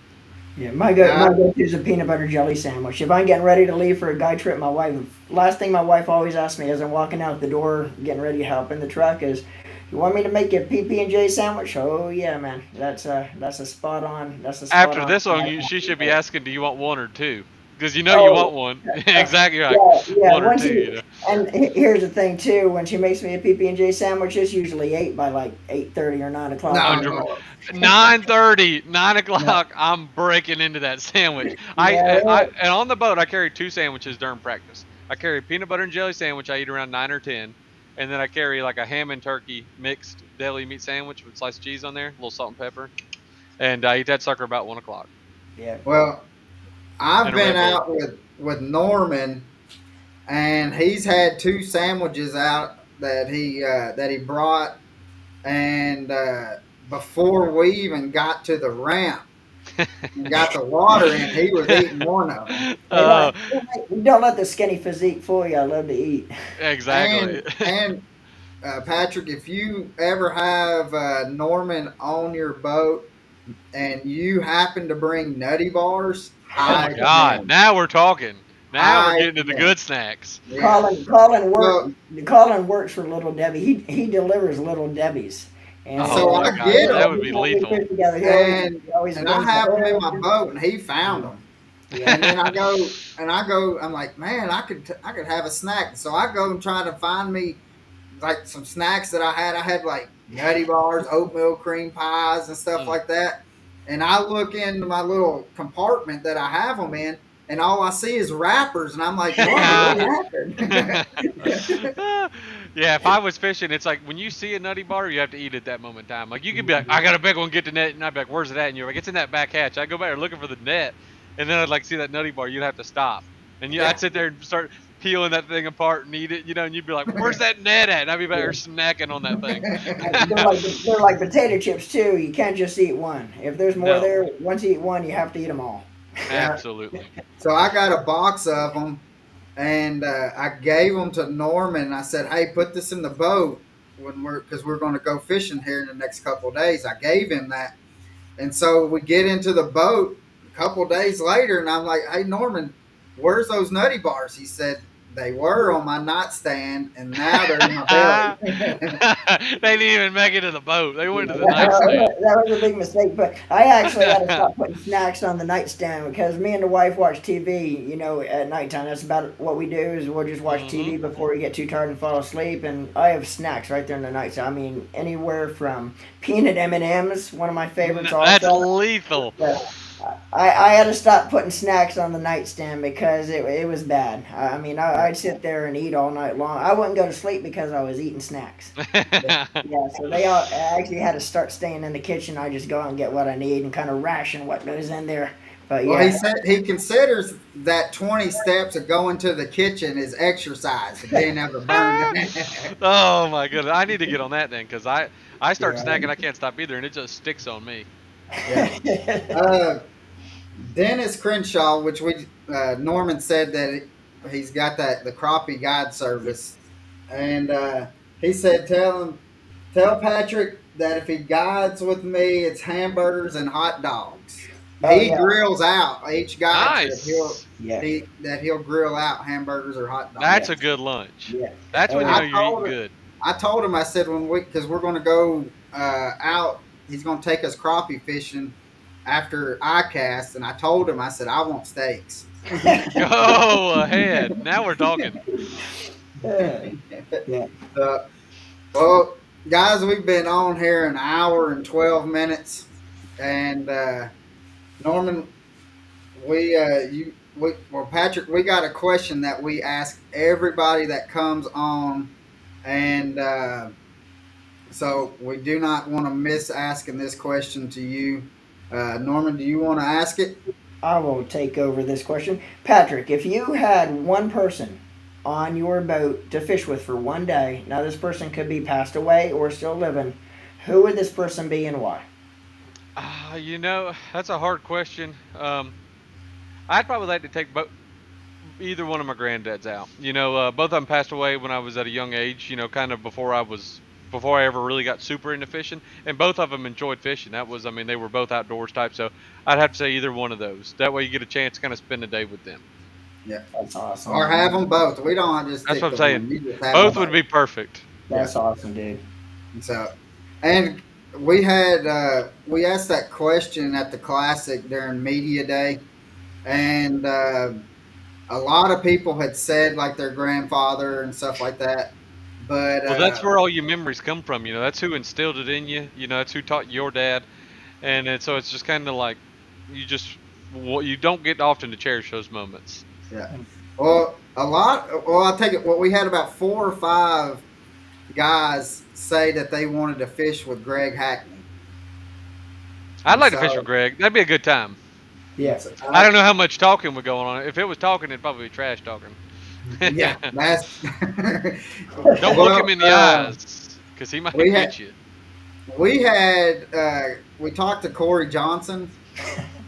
Yeah, Yeah, my go to is a peanut butter jelly sandwich. If I'm getting ready to leave for a guy trip, my wife last thing my wife always asks me as I'm walking out the door, getting ready to help in the truck is, "You want me to make you a PB and J sandwich?" Oh yeah, man, that's a spot on. That's a spot After on. this one, she should be asking, "Do you want one or two? Because you Oh want one. uh, Exactly right. yeah, yeah. One or When two. she and here's the thing too, when she makes me a PB and J sandwich, it's usually eight by like 8:30 or 9 o'clock in the no, Hundred. morning. no. 9:30, nine Yeah, o'clock. I'm breaking into that sandwich. yeah, And on the boat, I carry two sandwiches during practice. I carry a peanut butter and jelly sandwich. I eat around 9 or 10, and then I carry like a ham and turkey mixed deli meat sandwich with sliced cheese on there, a little salt and pepper, and I eat that sucker about 1 o'clock, yeah, Well, I've and a been Red Bull. out with Norman, and he's had two sandwiches out that he brought, and before we even got to the ramp and got the water in, he was eating one of them. uh, Hey, don't let the skinny physique fool you. I love to eat. exactly. And Patrick, if you ever have Norman on your boat and you happen to bring nutty bars, Oh my I God! can. Now we're talking. Now we're I getting to the yeah good snacks. yeah. Colin Well, Colin works for Little Debbie. He delivers Little Debbie's, and Oh so my I gosh, get that them would be we lethal. fish together. and He always I brings the have them in my whole. boat, and he found Yeah, them. yeah. And then I go. I'm like, man, I could have a snack. So I go and try to find me like some snacks that I had. I had like nutty bars, oatmeal cream pies, and stuff Mm. like that. And I look into my little compartment that I have them in, and all I see is wrappers. And I'm like, what happened? Yeah, if I was fishing, it's like when you see a nutty bar, you have to eat it that moment in time. Like you could be like, I got a big one, get the net, and I'd be like, where's it at? And you're like, it's in that back hatch. I go back there looking for the net, and then I'd like see that nutty bar. You'd have to stop, and I'd Yeah. sit there and start peeling that thing apart and eat it, and you'd be like, where's that net at? And I'd be back there snacking on that thing. They're like potato chips too. You can't just eat one. If there's more No, there, once you eat one, you have to eat them all. Yeah. absolutely. So I got a box of them, and I gave them to Norman. I said, "Hey, put this in the boat when because we're going to go fishing here in the next couple of days." I gave him that, and so we get into the boat a couple of days later, and I'm like, "Hey, Norman, where's those nutty bars?" He said, "They were on my nightstand, and now they're in my belly." They didn't even make it to the boat. They went to the nightstand. That was a big mistake, but I actually had to stop putting snacks on the nightstand because me and the wife watch TV, at nighttime. That's about what we do is we'll just watch Hmm. TV before we get too tired and fall asleep. And I have snacks right there in the nightstand. I mean, anywhere from peanut M&Ms, one of my favorites That's also. lethal. Yeah. I had to stop putting snacks on the nightstand because it was bad. I mean, I'd sit there and eat all night long. I wouldn't go to sleep because I was eating snacks. Yeah, so I actually had to start staying in the kitchen. I just go out and get what I need and kind of ration what goes in there. But Well, he yeah, said he considers that 20 steps of going to the kitchen is exercise, being able to burn. Oh my goodness, I need to get on that then because I start yeah. snacking, I can't stop either, and it just sticks on me. Yeah. Uh, Dennis Crenshaw, which we Norman said that he's got that the crappie guide service, and he said tell Patrick that if he guides with me, it's hamburgers and hot dogs. Oh He yeah, grills out each guide trip. Nice. yeah, He'll grill out hamburgers or hot That's dogs. a good lunch. yeah. That's Oh when you yeah. know you're eating good. I told him I said when we because we're going to go out, he's going to take us crappie fishing after I cast, and I told him I said I want steaks. Go ahead. Now we're talking. Yeah. Uh, well, guys, we've been on here an hour and 12 minutes, and Norman, Patrick, we got a question that we ask everybody that comes on, and so we do not want to miss asking this question to you. Norman, do you want to ask it? I will take over this question. Patrick, if you had one person on your boat to fish with for one day, now this person could be passed away or still living, who would this person be and why? That's a hard question. I'd probably like to take either one of my granddads out. Both of them passed away when I was at a young age. Kind of before I ever really got super into fishing, and both of them enjoyed fishing. I mean, they were both outdoors type. So I'd have to say either one of those. That way, you get a chance to kind of spend a day with them. Yeah. That's Or awesome. have them both. We don't have to That's stick what I'm to saying. one. You just have them Both would both. be perfect. Yeah. That's awesome, dude. So, and we asked that question at the Classic during media day, and a lot of people had said like their grandfather and stuff like that. But Well, that's where all your memories come from. That's who instilled it in you. That's who taught your dad, so it's just kind of like you don't get often to cherish those moments. yeah, well, a lot. Well, I take it. Well, we had about 4 or 5 guys say that they wanted to fish with Greg Hackney. I'd And like to fish with so, Greg. That'd be a good time. Yeah. so I don't know how much talking would go on. If it was talking, it'd probably be trash talking. yeah, that's Don't look him well. in the eyes, because he might We had get you. we talked to Corey Johnson,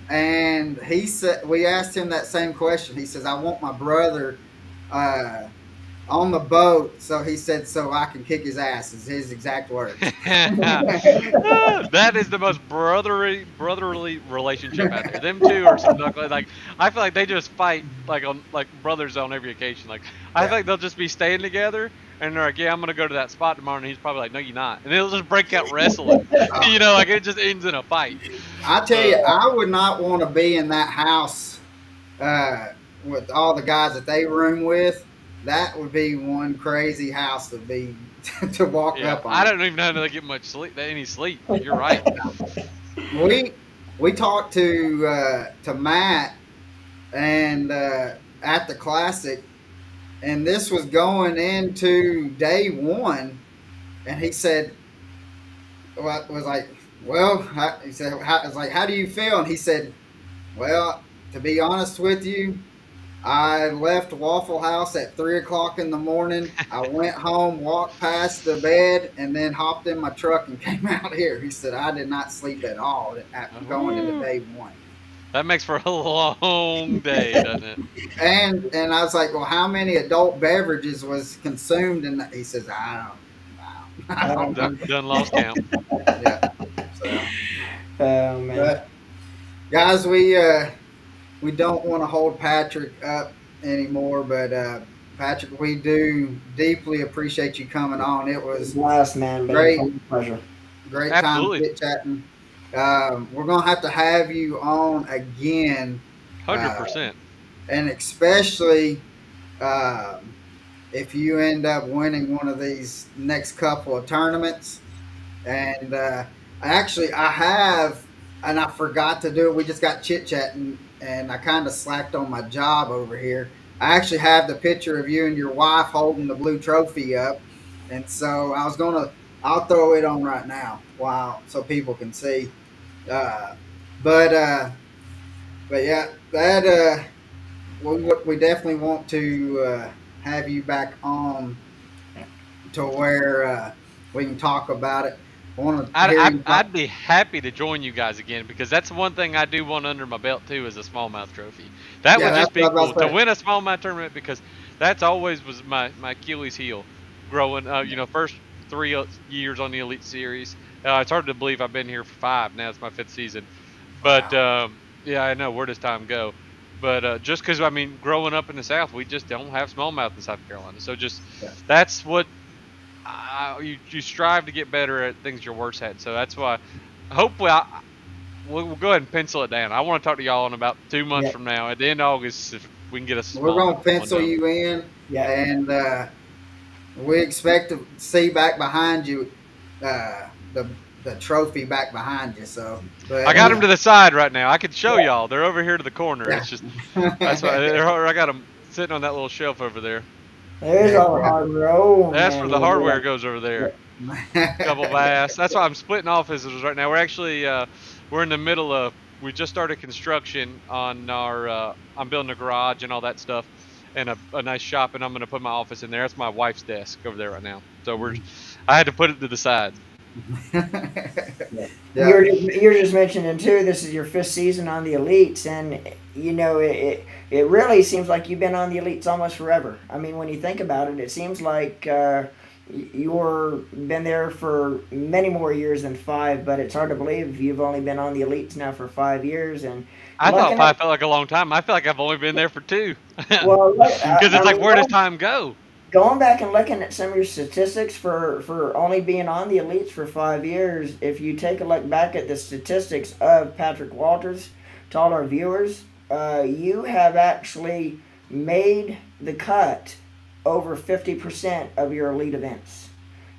and he said we asked him that same question. He says, "I want my brother uh, on the boat. So he said, "So I can kick his ass." Is his exact words. That is the most brotherly relationship out there. Them two are some knuckleheads. Like I feel like they just fight like on like brothers on every occasion. Like I feel Yeah. like they'll just be staying together and they're like, yeah, I'm gonna go to that spot tomorrow, and he's probably like, no, you're not, and they'll just break out wrestling. Uh, Like it just ends in a fight. I tell you, Uh, I would not want to be in that house uh, with all the guys that they room with. That would be one crazy house to be to walk yeah, up I on. don't even know how they get much sleep, any sleep. You're right. We talked to Matt and at the classic, and this was going into day one, and he said, "Well, was like, well," he said, I was like, "How do you feel?" And he said, "Well, to be honest with you, I left Waffle House at 3 o'clock in the morning. I went home, walked past the bed, and then hopped in my truck and came out here." He said, "I did not sleep at all at going into Ooh, day one." that makes for a long day, doesn't it? And I was like, "Well, how many adult beverages was consumed?" And he says, I Oh, don't know." Done lost count. Yeah. So, oh man. but guys, we don't want to hold Patrick up anymore, but Patrick, we do deeply appreciate you coming on. It was Blast, man. Been a great, fun pleasure. great time Absolutely, chit chatting. We're gonna have to have you on again, hundred uh, percent. and especially um, if you end up winning one of these next couple of tournaments. And I have, and I forgot to do it. We just got chit chatting, and I kind of slacked on my job over here. I actually have the picture of you and your wife holding the blue trophy up, and so I'll throw it on right now, wow, so people can see. Uh, but but yeah, that we definitely want to have you back on to where we can talk about it. I want to I'd, hear I'd, you talk. I'd be happy to join you guys again because that's one thing I do want under my belt too is a smallmouth trophy. That Yeah, would that's just be what I was cool to about to say. win a smallmouth tournament because that's always was my Achilles heel growing. First 3 years on the Elite Series. It's hard to believe I've been here for 5 now. It's my 5th season, but Wow. yeah, I know where does time go. But just because I mean, growing up in the South, we just don't have smallmouth in South Carolina. So just Yeah. that's what you strive to get better at things you're worse at. So that's why, hopefully, we'll go ahead and pencil it down. I want to talk to y'all in about 2 months Yeah, from now, at the end of August, if we can get a We're going to smallmouth one pencil done. you in, yeah. and we expect to see back behind you the trophy back behind you. So, I but got them to the side right now. I could show Yeah. y'all. They're over here to the corner. yeah. It's just that's why I got them sitting on that little shelf over there. There's Heck all the yeah. hardware. Oh That's man, where the yeah, hardware goes over there. yeah. Couple bass. That's why I'm splitting offices right now. We're actually we're in the middle of we just started construction on our I'm building a garage and all that stuff and a nice shop and I'm gonna put my office in there. That's my wife's desk over there right now. So I had to put it to the side. Yeah. Yeah. You're just mentioning too. This is your 5th season on the elites, and you know it really seems like you've been on the elites almost forever. I mean, when you think about it, it seems like you're been there for many more years than 5. But it's hard to believe you've only been on the elites now for 5 years. And I thought looking at 5 felt like a long time. I feel like I've only been there for 2. Because well, it's I like mean, where does time go? going back and looking at some of your statistics for only being on the elites for 5 years, if you take a look back at the statistics of Patrick Walters to all our viewers, you have actually made the cut over 50% of your elite events.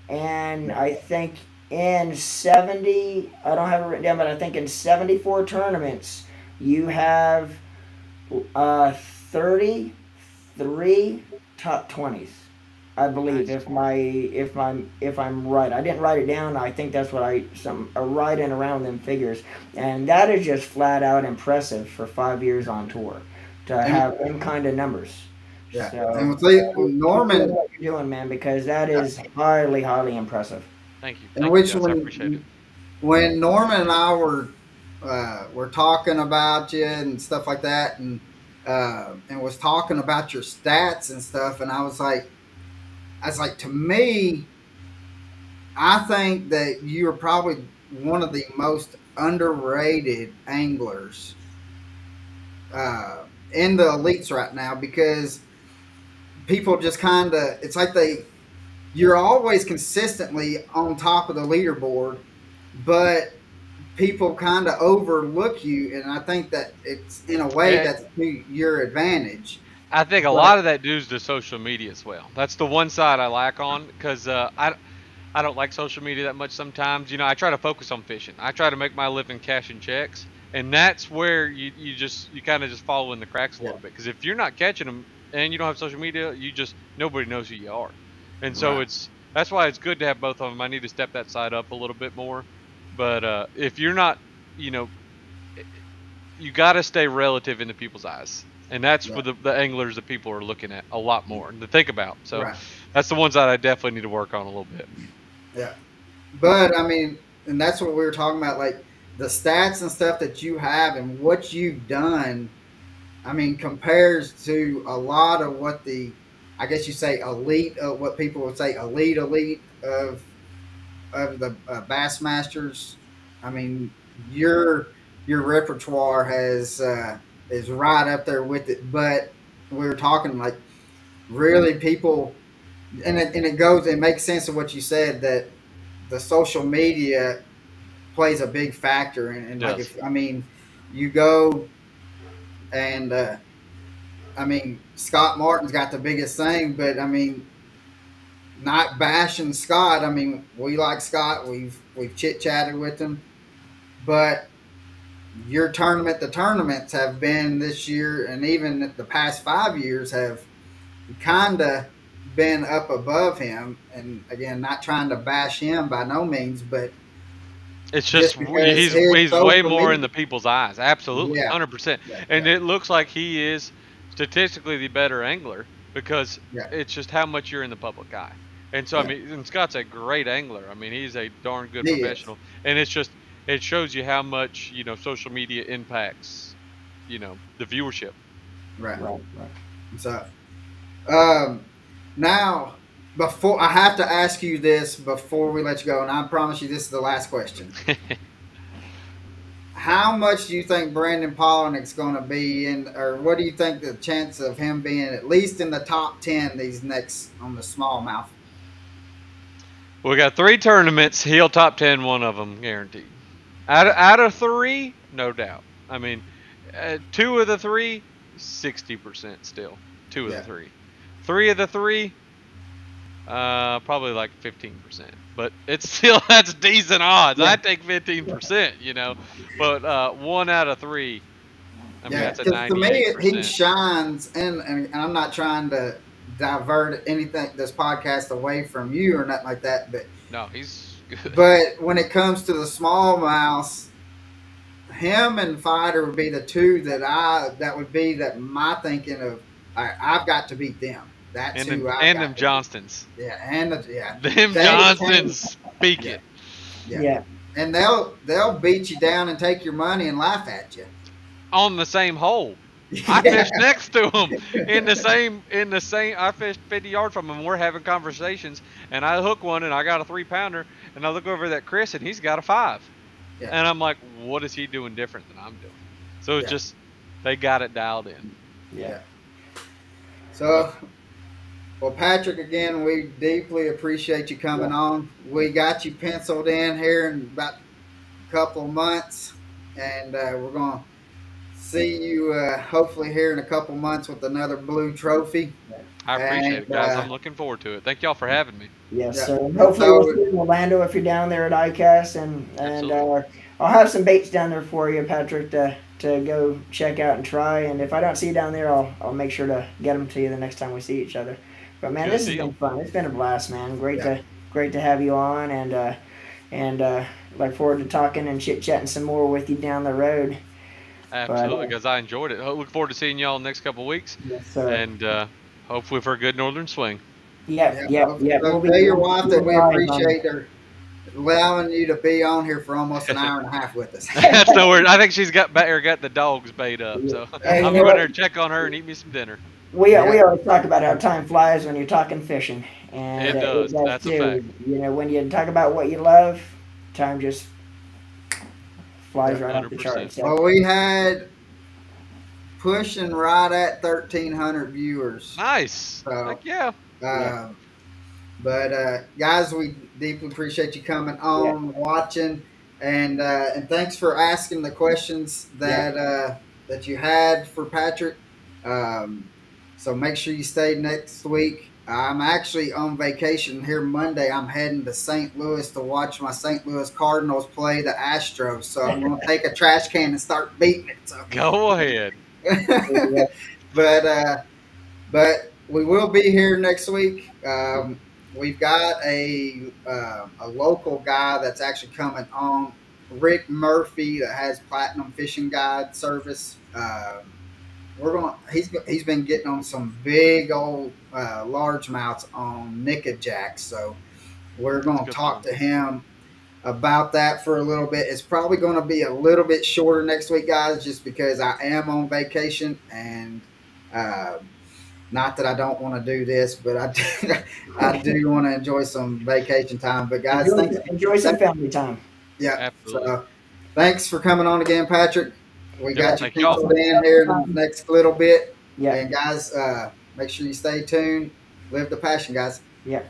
And I think in 70, I don't have it written down, but I think in 74 tournaments, you have 33 top 20s. I believe Nice. if I'm right. I didn't write it down. I think that's what I some right in around them figures, and that is just flat out impressive for 5 years on tour to And have them kind of numbers. yeah. And So keep doing Norman, what you're doing, man, because that is highly impressive. Thank you. in Thank you which guys. I appreciate it. when Norman and I were talking about you and stuff like that, and was talking about your stats and stuff, and I was like, I was like, to me, I think that you are probably one of the most underrated anglers in the elites right now because people just kind of, it's like you're always consistently on top of the leaderboard, but people kind of overlook you. And I think that it's, in a way, Eh, that's to your advantage. I think a But lot of that dues to social media as well. That's the one side I lack on because I don't like social media that much sometimes. You know, I try to focus on fishing. I try to make my living cashing checks, and that's where you kind of just fall in the cracks a yeah, little bit. Because if you're not catching them and you don't have social media, you just nobody knows who you are, and so right, that's why it's good to have both of them. I need to step that side up a little bit more, but if you're not, you know, you got to stay relative into people's eyes. And that's yeah, what the anglers that people are looking at a lot more to think about. So right, that's the ones that I definitely need to work on a little bit. yeah. But I mean, and that's what we were talking about, like the stats and stuff that you have and what you've done. I mean, compares to a lot of what I guess you say elite, what people would say elite of the Bassmasters. I mean, your repertoire is right up there with it. But we were talking like really people, and it goes, it makes sense of what you said that the social media plays a big factor. And like Yes. if I mean, you go and I mean Scott Martin's got the biggest thing, but I mean not bashing Scott. I mean, we like Scott. We've chit chatted with him, but your the tournaments have been this year, and even the past 5 years have kind of been up above him. And again, not trying to bash him by no means, but It's just just because his he's way social more in media, the people's eyes. Absolutely, yeah, 100%. yeah, And yeah, it looks like he is statistically the better angler because yeah, it's just how much you're in the public eye. And so I yeah, mean, and Scott's a great angler. I mean, he's a darn good he is, professional. And it's just it shows you how much social media impacts the viewership. right. Right, right. So, um, now before I have to ask you this before we let you go, and I promise you this is the last question. How much do you think Brandon Polinick's going to be in, or what do you think the chance of him being at least in the top 10 these next on the smallmouth? We got 3 tournaments. He'll top 10 one of them guaranteed. Out of three, no doubt. I mean, two of the three, 60% still. Two of the Yeah, three. Three of the three, probably like 15%. But it's still that's decent odds. yeah, I take 15%. But one out of three, I mean yeah. that's a Because to me, ninety-eight he percent. shines, and I'm not trying to divert anything this podcast away from you or nothing like that, No, he's good. but when it comes to the smallmouths, him and Fighter would be the two that would be that my thinking of. All right, I've got to beat them. That's who I've And them got to beat. Johnstons. Yeah, and yeah, Them they can. Johnsons speak Yeah, it. yeah, Yeah, and they'll beat you down and take your money and laugh at you. On the same hole. I Yeah, fished next to him in the same. I fished 50 yards from him. We're having conversations, and I hook one, and I got a 3 pounder, and I look over at Chris, and he's got a 5, yeah, and I'm like, what is he doing different than I'm doing? So it's yeah, just they got it dialed in. yeah. yeah. But So, well, Patrick, again, we deeply appreciate you Yeah. coming on. We got you penciled in here in about a couple of months, and we're gonna see you hopefully here in a couple months with another blue trophy. I appreciate And it, guys. I'm looking forward to it. Thank y'all for having me. Yes, yeah, sir. And and hopefully we'll so see you in Orlando if you're down there at ICAST, and Absolutely. I'll have some baits down there for you, Patrick, to go check out and try. And if I don't see you down there, I'll make sure to get them to you the next time we see each other. But man, Good this has been deal. fun. It's been a blast, man. yeah, Great to have you on, and look forward to talking and chit chatting some more with you down the road. But Absolutely, guys. I enjoyed it. Look forward to seeing y'all in the next couple of weeks, yes, sir. and hopefully for a good northern swing. yeah. Yep. So tell your We'll wife be that we live on. appreciate her allowing you to be on here for almost an hour and a half with us. That's no word. I think she's got the dogs bait up. So Hey, you I'm know going what? to check on her and eat me some dinner. We Yeah, always talk about how time flies when you're talking fishing, and It it does. does That's a fact. too. You know, when you talk about what you love, time just flies Yep. right off Hundred the percent. charts. So Well, we had pushing right at 1,300 viewers. Nice. Heck So, yeah. yeah, uh, but guys, we deeply appreciate you coming yeah, on, watching, and thanks for asking the questions yeah. that you had for Patrick. Um, so make sure you stay next week. I'm actually on vacation here Monday. I'm heading to St. Louis to watch my St. Louis Cardinals play the Astros. So I'm going to take a trash can and start beating it. So, Go ahead. Yeah. but but we will be here next week. We've got a local guy that's actually coming on, Rick Murphy, that has Platinum Fishing Guide service. We're going. He's been getting on some big old largemouths on nickajack. So we're That's going to good talk fun. to him about that for a little bit. It's probably going to be a little bit shorter next week, guys, just because I am on vacation and. Uh, not that I don't want to do this, but I do want to enjoy some vacation time. But guys, enjoy thanks. enjoy some family time. Yeah. Absolutely. So thanks for coming on again, Patrick. We Yep. Yeah, got you Thank y'all. penciled in here in the next little bit. yeah, And guys, make sure you stay tuned. Live the passion, guys. yeah.